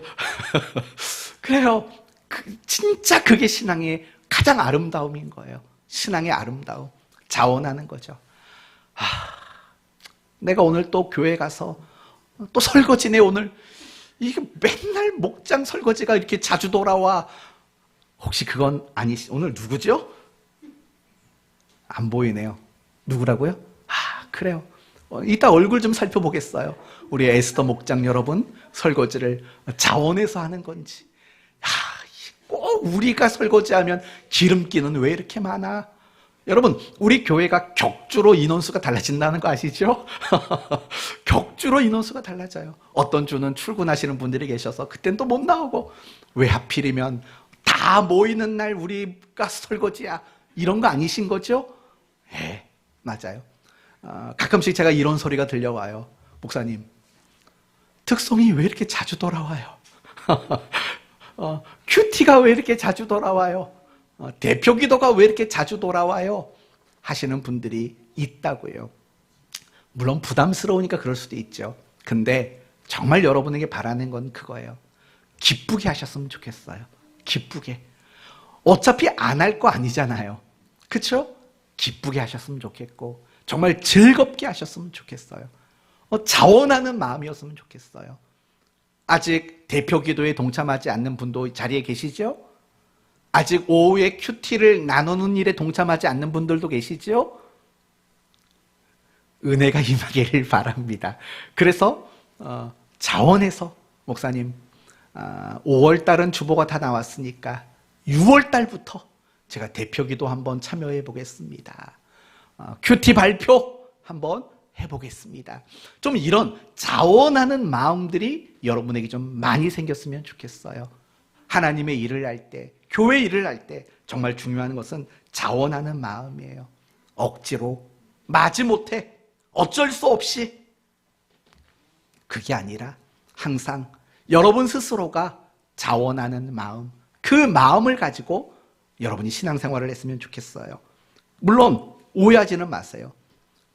그래요. 진짜 그게 신앙의 가장 아름다움인 거예요. 신앙의 아름다움. 자원하는 거죠. 내가 오늘 또 교회 가서 또 설거지네, 오늘. 이게 맨날 목장 설거지가 이렇게 자주 돌아와. 혹시 그건 오늘 누구죠? 안 보이네요. 누구라고요? 그래요. 이따 얼굴 좀 살펴보겠어요. 우리 에스더 목장 여러분, 설거지를 자원해서 하는 건지. 꼭 우리가 설거지하면 기름기는 왜 이렇게 많아? 여러분, 우리 교회가 격주로 인원수가 달라진다는 거 아시죠? 격주로 인원수가 달라져요. 어떤 주는 출근하시는 분들이 계셔서 그땐 또 못 나오고, 왜 하필이면 다 모이는 날 우리가 설거지야, 이런 거 아니신 거죠? 네, 맞아요. 가끔씩 제가 이런 소리가 들려와요. 목사님, 특성이 왜 이렇게 자주 돌아와요? 큐티가 왜 이렇게 자주 돌아와요? 대표 기도가 왜 이렇게 자주 돌아와요? 하시는 분들이 있다고요. 물론 부담스러우니까 그럴 수도 있죠. 근데 정말 여러분에게 바라는 건 그거예요. 기쁘게 하셨으면 좋겠어요. 기쁘게. 어차피 안 할 거 아니잖아요. 그렇죠? 기쁘게 하셨으면 좋겠고 정말 즐겁게 하셨으면 좋겠어요. 자원하는 마음이었으면 좋겠어요. 아직 대표 기도에 동참하지 않는 분도 자리에 계시죠? 아직 오후에 큐티를 나누는 일에 동참하지 않는 분들도 계시죠? 은혜가 임하기를 바랍니다. 그래서 자원해서 목사님 5월달은 주보가 다 나왔으니까 6월달부터 제가 대표 기도 한번 참여해 보겠습니다. 큐티 발표 한번 해보겠습니다. 좀 이런 자원하는 마음들이 여러분에게 좀 많이 생겼으면 좋겠어요. 하나님의 일을 할 때, 교회 일을 할 때 정말 중요한 것은 자원하는 마음이에요. 억지로, 마지못해, 어쩔 수 없이. 그게 아니라 항상 여러분 스스로가 자원하는 마음, 그 마음을 가지고 여러분이 신앙생활을 했으면 좋겠어요. 물론 오해하지는 마세요.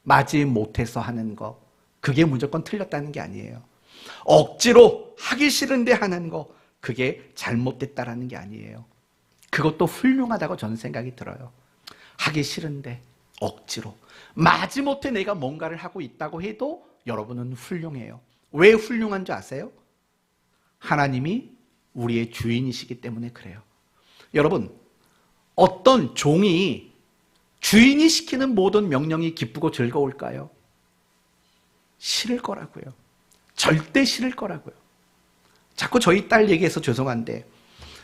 마지못해서 하는 거, 그게 무조건 틀렸다는 게 아니에요. 억지로 하기 싫은데 하는 거, 그게 잘못됐다라는 게 아니에요. 그것도 훌륭하다고 저는 생각이 들어요. 하기 싫은데 억지로, 마지못해 내가 뭔가를 하고 있다고 해도 여러분은 훌륭해요. 왜 훌륭한 줄 아세요? 하나님이 우리의 주인이시기 때문에 그래요. 여러분, 어떤 종이 주인이 시키는 모든 명령이 기쁘고 즐거울까요? 싫을 거라고요. 절대 싫을 거라고요. 자꾸 저희 딸 얘기해서 죄송한데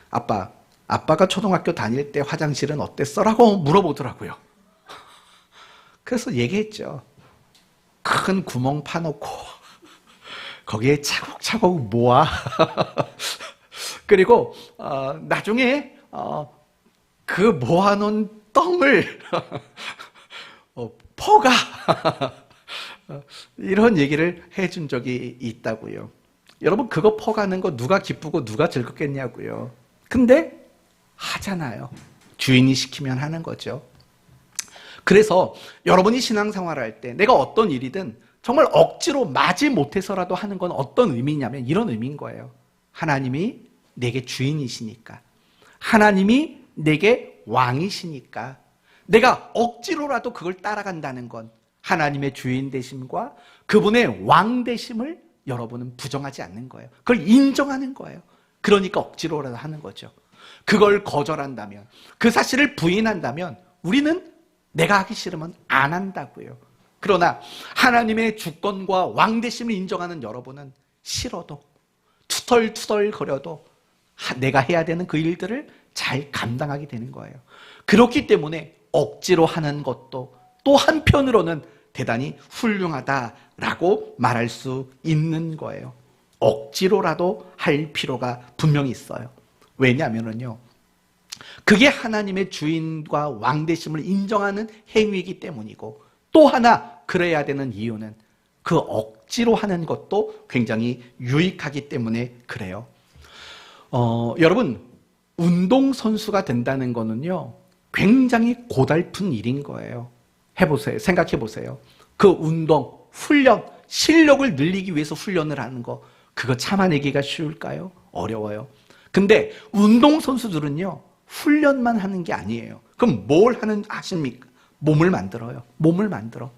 아빠가 초등학교 다닐 때 화장실은 어땠어? 라고 물어보더라고요. 그래서 얘기했죠. 큰 구멍 파놓고 거기에 차곡차곡 모아 그리고 나중에 그 모아놓은 똥을 퍼가 이런 얘기를 해준 적이 있다고요. 여러분, 그거 퍼가는 거 누가 기쁘고 누가 즐겁겠냐고요. 근데 하잖아요. 주인이 시키면 하는 거죠. 그래서 여러분이 신앙생활을 할 때 내가 어떤 일이든 정말 억지로 마지못해서라도 하는 건 어떤 의미냐면 이런 의미인 거예요. 하나님이 내게 주인이시니까, 하나님이 내게 왕이시니까 내가 억지로라도 그걸 따라간다는 건 하나님의 주인 되심과 그분의 왕 되심을 여러분은 부정하지 않는 거예요. 그걸 인정하는 거예요. 그러니까 억지로라도 하는 거죠. 그걸 거절한다면, 그 사실을 부인한다면 우리는 내가 하기 싫으면 안 한다고요. 그러나 하나님의 주권과 왕 되심을 인정하는 여러분은 싫어도 투덜투덜 거려도 내가 해야 되는 그 일들을 잘 감당하게 되는 거예요. 그렇기 때문에 억지로 하는 것도 또 한편으로는 대단히 훌륭하다라고 말할 수 있는 거예요. 억지로라도 할 필요가 분명히 있어요. 왜냐하면요, 그게 하나님의 주인과 왕 되심을 인정하는 행위이기 때문이고, 또 하나 그래야 되는 이유는 그 억지로 하는 것도 굉장히 유익하기 때문에 그래요. 여러분, 운동선수가 된다는 거는요, 굉장히 고달픈 일인 거예요. 해보세요. 생각해 보세요. 그 운동, 훈련, 실력을 늘리기 위해서 훈련을 하는 거, 그거 참아내기가 쉬울까요? 어려워요. 근데 운동선수들은요, 훈련만 하는 게 아니에요. 그럼 뭘 하십니까? 몸을 만들어요. 몸을 만들어.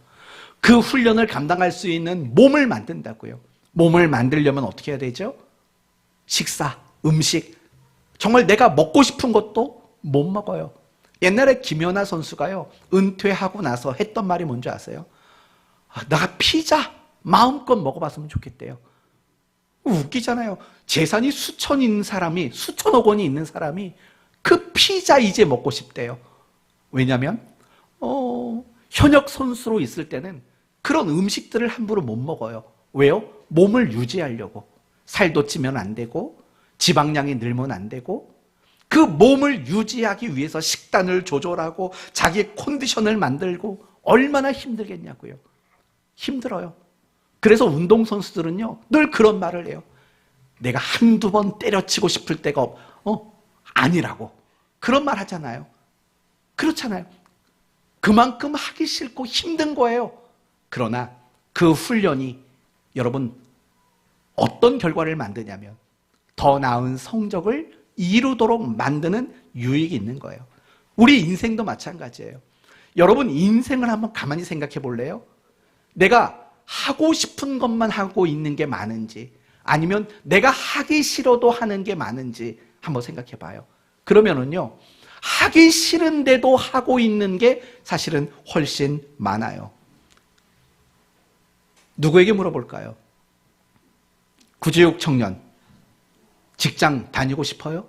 그 훈련을 감당할 수 있는 몸을 만든다고요. 몸을 만들려면 어떻게 해야 되죠? 식사, 음식. 정말 내가 먹고 싶은 것도 못 먹어요. 옛날에 김연아 선수가요, 은퇴하고 나서 했던 말이 뭔지 아세요? 나 피자 마음껏 먹어봤으면 좋겠대요. 웃기잖아요. 재산이 수천 있는 사람이, 수천억 원이 있는 사람이 그 피자 이제 먹고 싶대요. 왜냐면 현역 선수로 있을 때는 그런 음식들을 함부로 못 먹어요. 왜요? 몸을 유지하려고. 살도 찌면 안 되고 지방량이 늘면 안 되고, 그 몸을 유지하기 위해서 식단을 조절하고 자기의 컨디션을 만들고 얼마나 힘들겠냐고요. 힘들어요. 그래서 운동선수들은요, 늘 그런 말을 해요. 내가 한두 번 때려치고 싶을 때가 아니라고. 그런 말 하잖아요. 그렇잖아요. 그만큼 하기 싫고 힘든 거예요. 그러나 그 훈련이 여러분 어떤 결과를 만드냐면 더 나은 성적을 이루도록 만드는 유익이 있는 거예요. 우리 인생도 마찬가지예요. 여러분 인생을 한번 가만히 생각해 볼래요? 내가 하고 싶은 것만 하고 있는 게 많은지, 아니면 내가 하기 싫어도 하는 게 많은지 한번 생각해 봐요. 그러면은요, 하기 싫은데도 하고 있는 게 사실은 훨씬 많아요. 누구에게 물어볼까요? 구제육 청년, 직장 다니고 싶어요?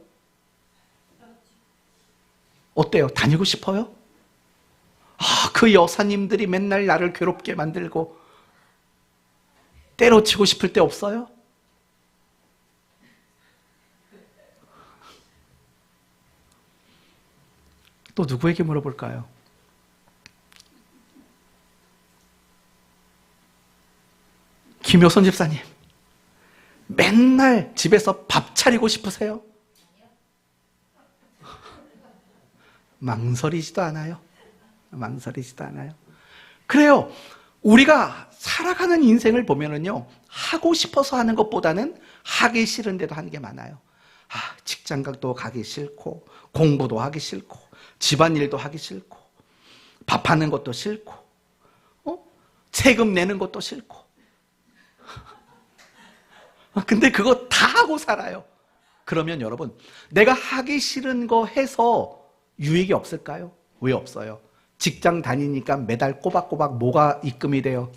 어때요? 다니고 싶어요? 그 여사님들이 맨날 나를 괴롭게 만들고 때려치고 싶을 때 없어요? 또 누구에게 물어볼까요? 김효선 집사님, 맨날 집에서 밥 차리고 싶으세요? 망설이지도 않아요. 망설이지도 않아요. 그래요. 우리가 살아가는 인생을 보면은요, 하고 싶어서 하는 것보다는 하기 싫은데도 하는 게 많아요. 직장도 가기 싫고, 공부도 하기 싫고, 집안일도 하기 싫고, 밥하는 것도 싫고, 세금 내는 것도 싫고. 근데 그거 다 하고 살아요. 그러면 여러분, 내가 하기 싫은 거 해서 유익이 없을까요? 왜 없어요? 직장 다니니까 매달 꼬박꼬박 뭐가 입금이 돼요?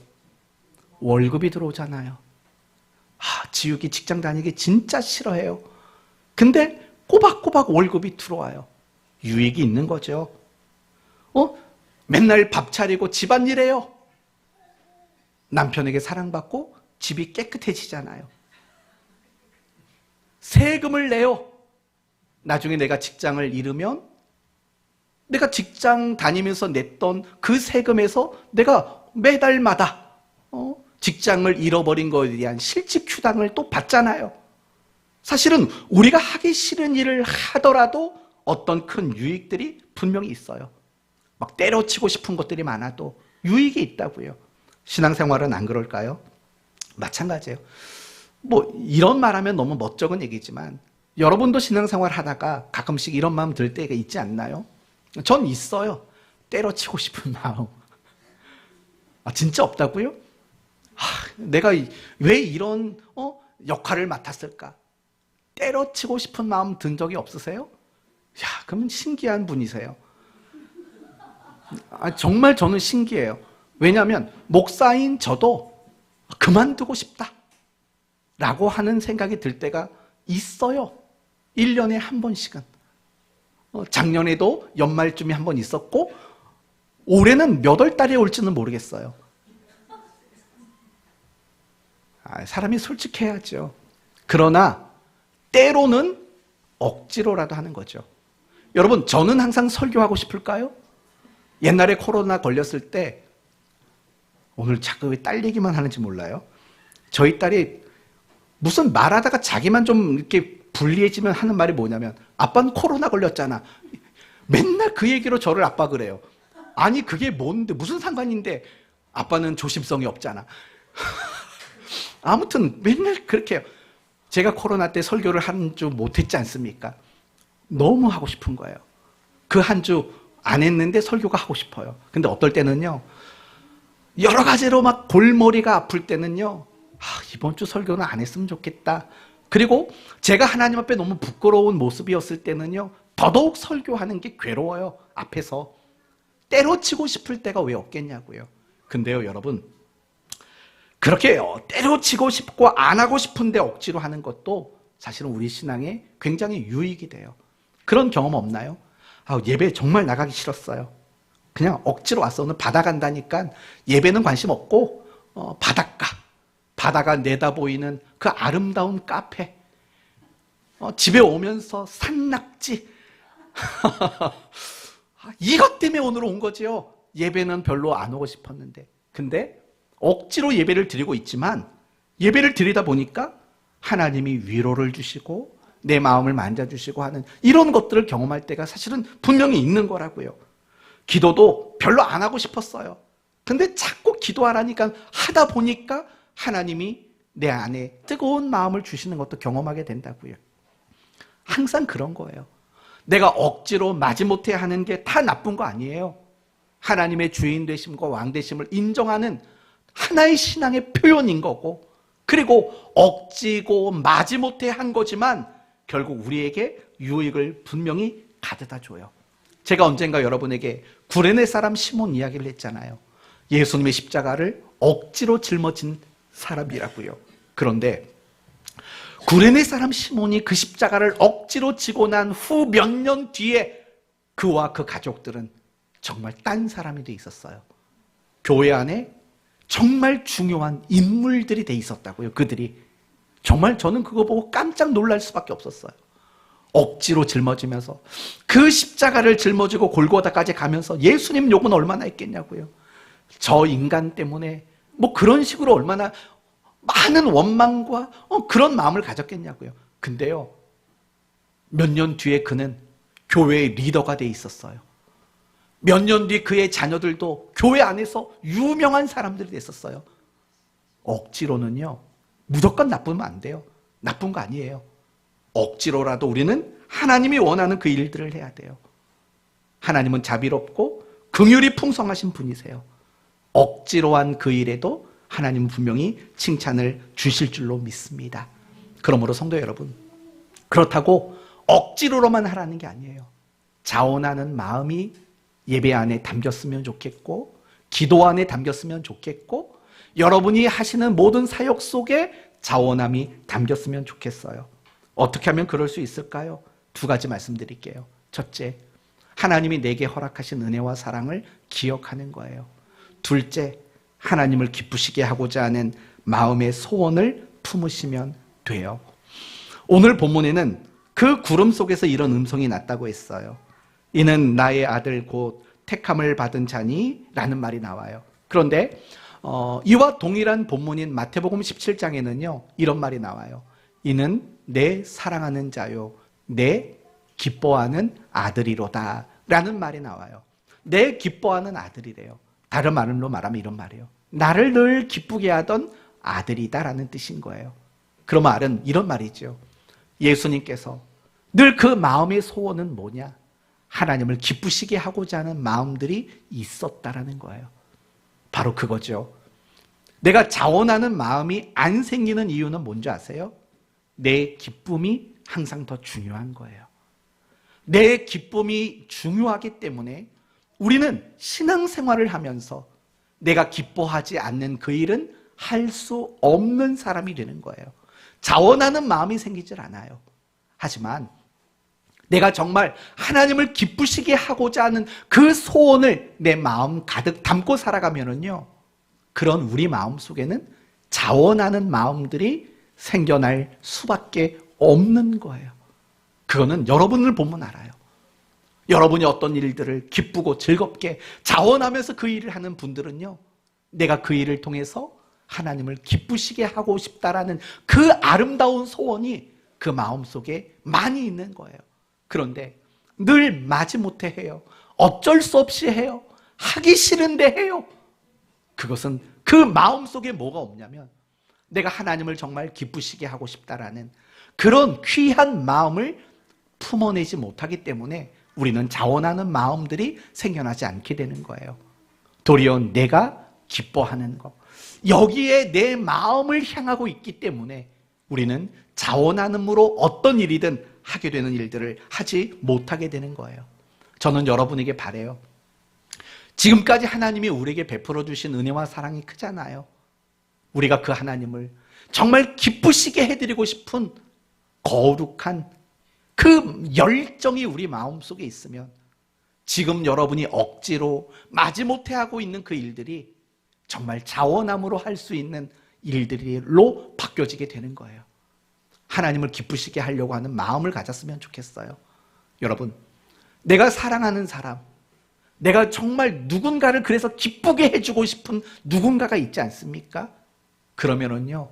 월급이 들어오잖아요. 지욱이 직장 다니기 진짜 싫어해요. 근데 꼬박꼬박 월급이 들어와요. 유익이 있는 거죠. 맨날 밥 차리고 집안일 해요. 남편에게 사랑받고 집이 깨끗해지잖아요. 세금을 내요. 나중에 내가 직장을 잃으면 내가 직장 다니면서 냈던 그 세금에서 내가 매달마다 직장을 잃어버린 것에 대한 실직 휴당을 또 받잖아요. 사실은 우리가 하기 싫은 일을 하더라도 어떤 큰 유익들이 분명히 있어요. 막 때려치고 싶은 것들이 많아도 유익이 있다고요. 신앙생활은 안 그럴까요? 마찬가지예요. 이런 말하면 너무 멋쩍은 얘기지만 여러분도 신앙생활 하다가 가끔씩 이런 마음 들 때가 있지 않나요? 전 있어요. 때려치고 싶은 마음. 진짜 없다고요? 내가 왜 이런 역할을 맡았을까? 때려치고 싶은 마음 든 적이 없으세요? 그러면 신기한 분이세요. 정말 저는 신기해요. 왜냐하면 목사인 저도 그만두고 싶다 라고 하는 생각이 들 때가 있어요. 1년에 한 번씩은. 작년에도 연말쯤에 한 번 있었고, 올해는 몇 월 달에 올지는 모르겠어요. 사람이 솔직해야죠. 그러나 때로는 억지로라도 하는 거죠. 여러분, 저는 항상 설교하고 싶을까요? 옛날에 코로나 걸렸을 때, 오늘 자꾸 왜 딸 얘기만 하는지 몰라요. 저희 딸이 무슨 말하다가 자기만 좀 이렇게 불리해지면 하는 말이 뭐냐면, 아빠는 코로나 걸렸잖아. 맨날 그 얘기로 저를 압박을 해요. 아니 그게 뭔데, 무슨 상관인데, 아빠는 조심성이 없잖아. 아무튼 맨날 그렇게 해요. 제가 코로나 때 설교를 한 주 못했지 않습니까? 너무 하고 싶은 거예요. 그 한 주 안 했는데 설교가 하고 싶어요. 근데 어떨 때는요, 여러 가지로 막 골머리가 아플 때는요, 이번 주 설교는 안 했으면 좋겠다. 그리고 제가 하나님 앞에 너무 부끄러운 모습이었을 때는요, 더더욱 설교하는 게 괴로워요. 앞에서 때려치고 싶을 때가 왜 없겠냐고요. 근데요, 여러분, 그렇게 때려치고 싶고 안 하고 싶은데 억지로 하는 것도 사실은 우리 신앙에 굉장히 유익이 돼요. 그런 경험 없나요? 예배 정말 나가기 싫었어요. 그냥 억지로 왔어. 오늘 바다 간다니까 예배는 관심 없고 바닷가, 바다가 내다 보이는 그 아름다운 카페, 집에 오면서 산낙지 이것 때문에 오늘 온 거지요. 예배는 별로 안 오고 싶었는데. 근데 억지로 예배를 드리고 있지만 예배를 드리다 보니까 하나님이 위로를 주시고 내 마음을 만져주시고 하는 이런 것들을 경험할 때가 사실은 분명히 있는 거라고요. 기도도 별로 안 하고 싶었어요. 근데 자꾸 기도하라니까 하다 보니까 하나님이 내 안에 뜨거운 마음을 주시는 것도 경험하게 된다고요. 항상 그런 거예요. 내가 억지로 마지못해 하는 게 다 나쁜 거 아니에요. 하나님의 주인 되심과 왕 되심을 인정하는 하나의 신앙의 표현인 거고, 그리고 억지고 마지못해 한 거지만 결국 우리에게 유익을 분명히 가져다 줘요. 제가 언젠가 여러분에게 구레네 사람 시몬 이야기를 했잖아요. 예수님의 십자가를 억지로 짊어진 사람이라고요. 그런데 구레네 사람 시몬이 그 십자가를 억지로 지고 난 후 몇 년 뒤에 그와 그 가족들은 정말 딴 사람이 돼 있었어요. 교회 안에 정말 중요한 인물들이 돼 있었다고요. 그들이 정말 저는 그거 보고 깜짝 놀랄 수밖에 없었어요. 억지로 짊어지면서 그 십자가를 짊어지고 골고다까지 가면서 예수님 욕은 얼마나 했겠냐고요. 저 인간 때문에 뭐 그런 식으로 얼마나 많은 원망과 그런 마음을 가졌겠냐고요. 근데요, 몇 년 뒤에 그는 교회의 리더가 돼 있었어요. 몇 년 뒤 그의 자녀들도 교회 안에서 유명한 사람들이 됐었어요. 억지로는요, 무조건 나쁘면 안 돼요. 나쁜 거 아니에요. 억지로라도 우리는 하나님이 원하는 그 일들을 해야 돼요. 하나님은 자비롭고 긍휼이 풍성하신 분이세요. 억지로 한 그 일에도 하나님은 분명히 칭찬을 주실 줄로 믿습니다. 그러므로 성도 여러분, 그렇다고 억지로만 하라는 게 아니에요. 자원하는 마음이 예배 안에 담겼으면 좋겠고, 기도 안에 담겼으면 좋겠고, 여러분이 하시는 모든 사역 속에 자원함이 담겼으면 좋겠어요. 어떻게 하면 그럴 수 있을까요? 두 가지 말씀드릴게요. 첫째, 하나님이 내게 허락하신 은혜와 사랑을 기억하는 거예요. 둘째, 하나님을 기쁘시게 하고자 하는 마음의 소원을 품으시면 돼요. 오늘 본문에는 그 구름 속에서 이런 음성이 났다고 했어요. 이는 나의 아들 곧 택함을 받은 자니 라는 말이 나와요. 그런데 이와 동일한 본문인 마태복음 17장에는요 이런 말이 나와요. 이는 내 사랑하는 자요 내 기뻐하는 아들이로다 라는 말이 나와요. 내 기뻐하는 아들이래요. 다른 말로 말하면 이런 말이에요. 나를 늘 기쁘게 하던 아들이다 라는 뜻인 거예요. 그 말은 이런 말이죠. 예수님께서 늘 그 마음의 소원은 뭐냐? 하나님을 기쁘시게 하고자 하는 마음들이 있었다라는 거예요. 바로 그거죠. 내가 자원하는 마음이 안 생기는 이유는 뭔지 아세요? 내 기쁨이 항상 더 중요한 거예요. 내 기쁨이 중요하기 때문에 우리는 신앙생활을 하면서 내가 기뻐하지 않는 그 일은 할 수 없는 사람이 되는 거예요. 자원하는 마음이 생기질 않아요. 하지만 내가 정말 하나님을 기쁘시게 하고자 하는 그 소원을 내 마음 가득 담고 살아가면은요, 그런 우리 마음 속에는 자원하는 마음들이 생겨날 수밖에 없는 거예요. 그거는 여러분을 보면 알아요. 여러분이 어떤 일들을 기쁘고 즐겁게 자원하면서 그 일을 하는 분들은요, 내가 그 일을 통해서 하나님을 기쁘시게 하고 싶다라는 그 아름다운 소원이 그 마음속에 많이 있는 거예요. 그런데 늘 마지못해 해요. 어쩔 수 없이 해요. 하기 싫은데 해요. 그것은 그 마음속에 뭐가 없냐면 내가 하나님을 정말 기쁘시게 하고 싶다라는 그런 귀한 마음을 품어내지 못하기 때문에 우리는 자원하는 마음들이 생겨나지 않게 되는 거예요. 도리어 내가 기뻐하는 것, 여기에 내 마음을 향하고 있기 때문에 우리는 자원하는으로 어떤 일이든 하게 되는 일들을 하지 못하게 되는 거예요. 저는 여러분에게 바라요. 지금까지 하나님이 우리에게 베풀어 주신 은혜와 사랑이 크잖아요. 우리가 그 하나님을 정말 기쁘시게 해드리고 싶은 거룩한 그 열정이 우리 마음속에 있으면 지금 여러분이 억지로 마지못해 하고 있는 그 일들이 정말 자원함으로 할 수 있는 일들로 바뀌어지게 되는 거예요. 하나님을 기쁘시게 하려고 하는 마음을 가졌으면 좋겠어요. 여러분, 내가 사랑하는 사람, 내가 정말 누군가를 그래서 기쁘게 해주고 싶은 누군가가 있지 않습니까? 그러면은요,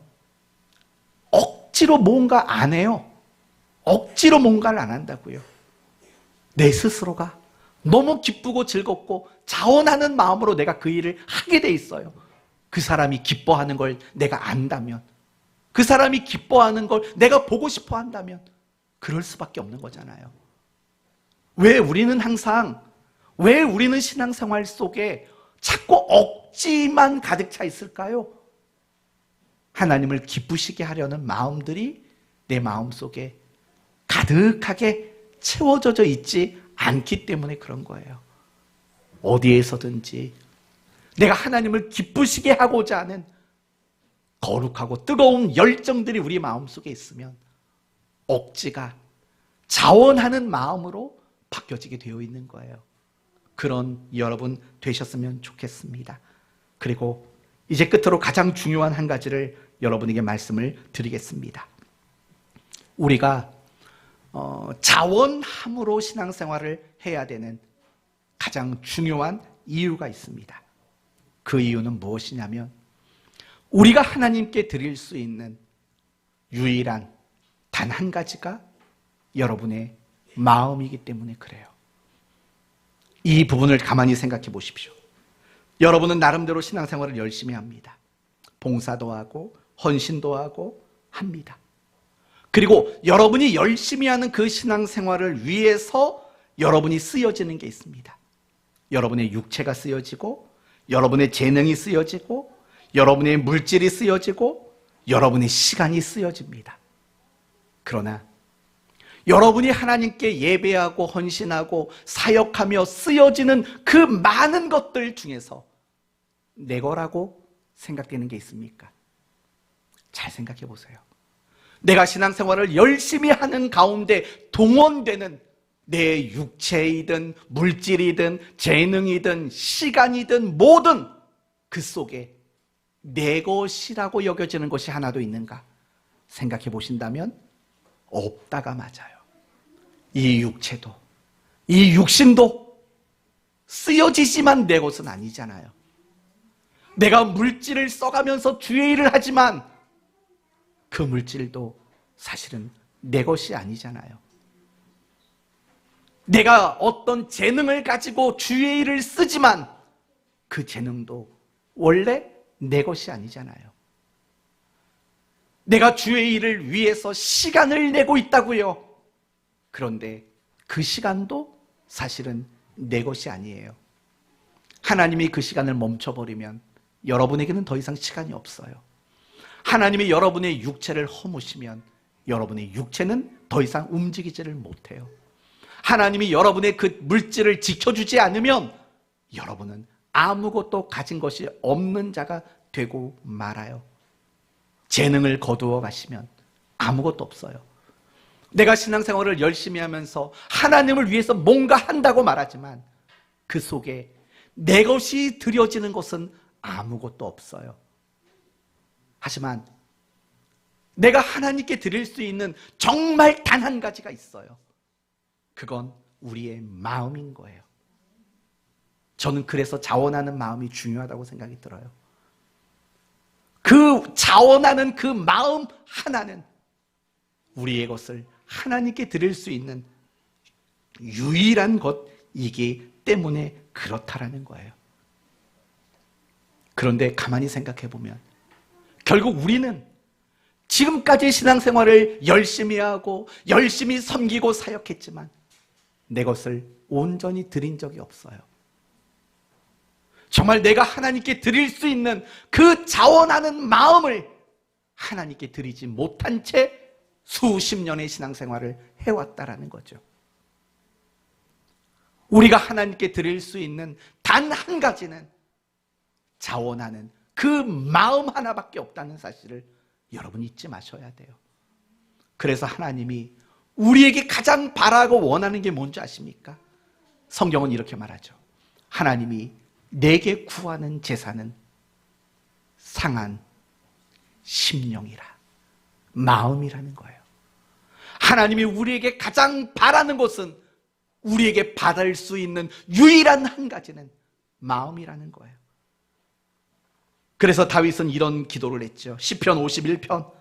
억지로 뭔가 안 해요. 억지로 뭔가를 안 한다고요. 내 스스로가 너무 기쁘고 즐겁고 자원하는 마음으로 내가 그 일을 하게 돼 있어요. 그 사람이 기뻐하는 걸 내가 안다면, 그 사람이 기뻐하는 걸 내가 보고 싶어 한다면 그럴 수밖에 없는 거잖아요. 왜 우리는 신앙생활 속에 자꾸 억지만 가득 차 있을까요? 하나님을 기쁘시게 하려는 마음들이 내 마음속에 가득하게 채워져 있지 않기 때문에 그런 거예요. 어디에서든지 내가 하나님을 기쁘시게 하고자 하는 거룩하고 뜨거운 열정들이 우리 마음속에 있으면 억지가 자원하는 마음으로 바뀌어지게 되어 있는 거예요. 그런 여러분 되셨으면 좋겠습니다. 그리고 이제 끝으로 가장 중요한 한 가지를 여러분에게 말씀을 드리겠습니다. 우리가 자원함으로 신앙생활을 해야 되는 가장 중요한 이유가 있습니다. 그 이유는 무엇이냐면 우리가 하나님께 드릴 수 있는 유일한 단 한 가지가 여러분의 마음이기 때문에 그래요. 이 부분을 가만히 생각해 보십시오. 여러분은 나름대로 신앙생활을 열심히 합니다. 봉사도 하고 헌신도 하고 합니다. 그리고 여러분이 열심히 하는 그 신앙생활을 위해서 여러분이 쓰여지는 게 있습니다. 여러분의 육체가 쓰여지고 여러분의 재능이 쓰여지고 여러분의 물질이 쓰여지고 여러분의 시간이 쓰여집니다. 그러나 여러분이 하나님께 예배하고 헌신하고 사역하며 쓰여지는 그 많은 것들 중에서 내 거라고 생각되는 게 있습니까? 잘 생각해 보세요. 내가 신앙생활을 열심히 하는 가운데 동원되는 내 육체이든 물질이든 재능이든 시간이든 모든 그 속에 내 것이라고 여겨지는 것이 하나도 있는가 생각해 보신다면 없다가 맞아요. 이 육체도 이 육신도 쓰여지지만 내 것은 아니잖아요. 내가 물질을 써가면서 주의 일을 하지만 그 물질도 사실은 내 것이 아니잖아요. 내가 어떤 재능을 가지고 주의 일을 쓰지만 그 재능도 원래 내 것이 아니잖아요. 내가 주의 일을 위해서 시간을 내고 있다고요. 그런데 그 시간도 사실은 내 것이 아니에요. 하나님이 그 시간을 멈춰버리면 여러분에게는 더 이상 시간이 없어요. 하나님이 여러분의 육체를 허무시면 여러분의 육체는 더 이상 움직이지를 못해요. 하나님이 여러분의 그 물질을 지켜주지 않으면 여러분은 아무것도 가진 것이 없는 자가 되고 말아요. 재능을 거두어 가시면 아무것도 없어요. 내가 신앙생활을 열심히 하면서 하나님을 위해서 뭔가 한다고 말하지만 그 속에 내 것이 드려지는 것은 아무것도 없어요. 하지만 내가 하나님께 드릴 수 있는 정말 단 한 가지가 있어요. 그건 우리의 마음인 거예요. 저는 그래서 자원하는 마음이 중요하다고 생각이 들어요. 그 자원하는 그 마음 하나는 우리의 것을 하나님께 드릴 수 있는 유일한 것이기 때문에 그렇다라는 거예요. 그런데 가만히 생각해 보면 결국 우리는 지금까지 신앙생활을 열심히 하고 열심히 섬기고 사역했지만 내 것을 온전히 드린 적이 없어요. 정말 내가 하나님께 드릴 수 있는 그 자원하는 마음을 하나님께 드리지 못한 채 수십 년의 신앙생활을 해왔다라는 거죠. 우리가 하나님께 드릴 수 있는 단 한 가지는 자원하는 그 마음 하나밖에 없다는 사실을 여러분 잊지 마셔야 돼요. 그래서 하나님이 우리에게 가장 바라고 원하는 게 뭔지 아십니까? 성경은 이렇게 말하죠. 하나님이 내게 구하는 제사는 상한 심령이라, 마음이라는 거예요. 하나님이 우리에게 가장 바라는 것은 우리에게 받을 수 있는 유일한 한 가지는 마음이라는 거예요. 그래서 다윗은 이런 기도를 했죠. 시편 51편,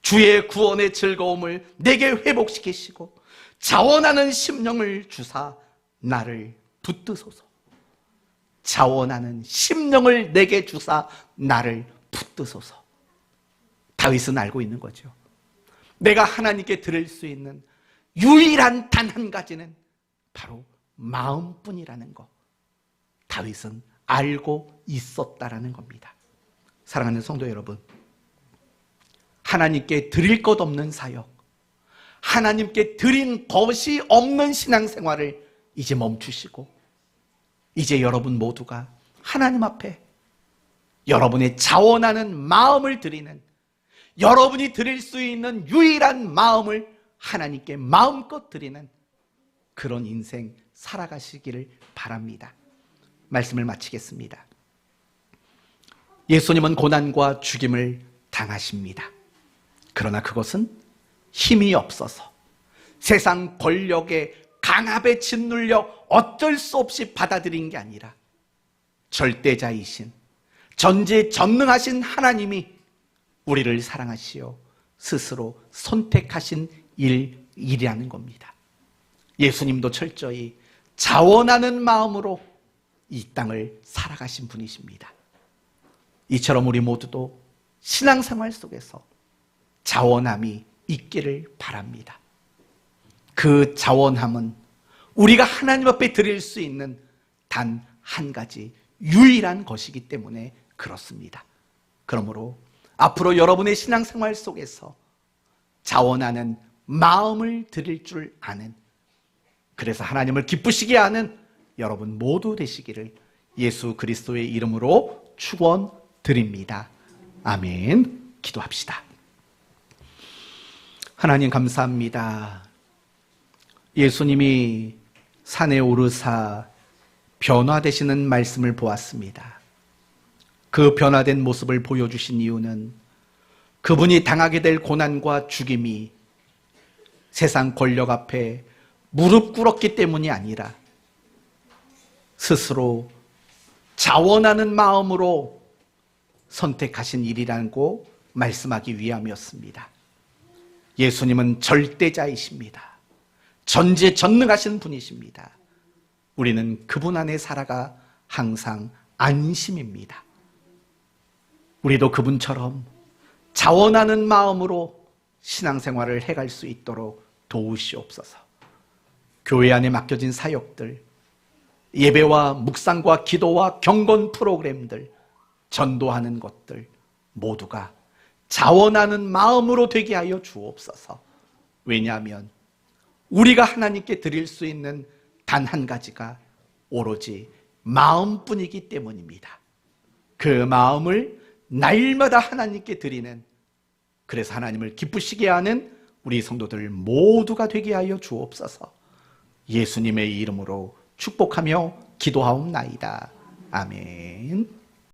주의 구원의 즐거움을 내게 회복시키시고 자원하는 심령을 주사 나를 붙드소서. 자원하는 심령을 내게 주사 나를 붙드소서. 다윗은 알고 있는 거죠. 내가 하나님께 드릴 수 있는 유일한 단 한 가지는 바로 마음뿐이라는 거, 다윗은 알고 있었다라는 겁니다. 사랑하는 성도 여러분, 하나님께 드릴 것 없는 사역, 하나님께 드린 것이 없는 신앙생활을 이제 멈추시고, 이제 여러분 모두가 하나님 앞에 여러분의 자원하는 마음을 드리는, 여러분이 드릴 수 있는 유일한 마음을 하나님께 마음껏 드리는 그런 인생 살아가시기를 바랍니다. 말씀을 마치겠습니다. 예수님은 고난과 죽임을 당하십니다. 그러나 그것은 힘이 없어서 세상 권력의 강압에 짓눌려 어쩔 수 없이 받아들인 게 아니라 절대자이신 전지전능하신 하나님이 우리를 사랑하시어 스스로 선택하신 일이라는 겁니다. 예수님도 철저히 자원하는 마음으로 이 땅을 살아가신 분이십니다. 이처럼 우리 모두도 신앙생활 속에서 자원함이 있기를 바랍니다. 그 자원함은 우리가 하나님 앞에 드릴 수 있는 단 한 가지 유일한 것이기 때문에 그렇습니다. 그러므로 앞으로 여러분의 신앙생활 속에서 자원하는 마음을 드릴 줄 아는, 그래서 하나님을 기쁘시게 하는 여러분 모두 되시기를 예수 그리스도의 이름으로 축원드립니다. 아멘. 기도합시다. 하나님 감사합니다. 예수님이 산에 오르사 변화되시는 말씀을 보았습니다. 그 변화된 모습을 보여주신 이유는 그분이 당하게 될 고난과 죽임이 세상 권력 앞에 무릎 꿇었기 때문이 아니라 스스로 자원하는 마음으로 선택하신 일이라고 말씀하기 위함이었습니다. 예수님은 절대자이십니다. 전지전능하신 분이십니다. 우리는 그분 안에 살아가 항상 안심입니다. 우리도 그분처럼 자원하는 마음으로 신앙생활을 해갈 수 있도록 도우시옵소서. 교회 안에 맡겨진 사역들, 예배와 묵상과 기도와 경건 프로그램들, 전도하는 것들 모두가 자원하는 마음으로 되게 하여 주옵소서. 왜냐하면 우리가 하나님께 드릴 수 있는 단 한 가지가 오로지 마음뿐이기 때문입니다. 그 마음을 날마다 하나님께 드리는, 그래서 하나님을 기쁘시게 하는 우리 성도들 모두가 되게 하여 주옵소서. 예수님의 이름으로 축복하며 기도하옵나이다. 아멘.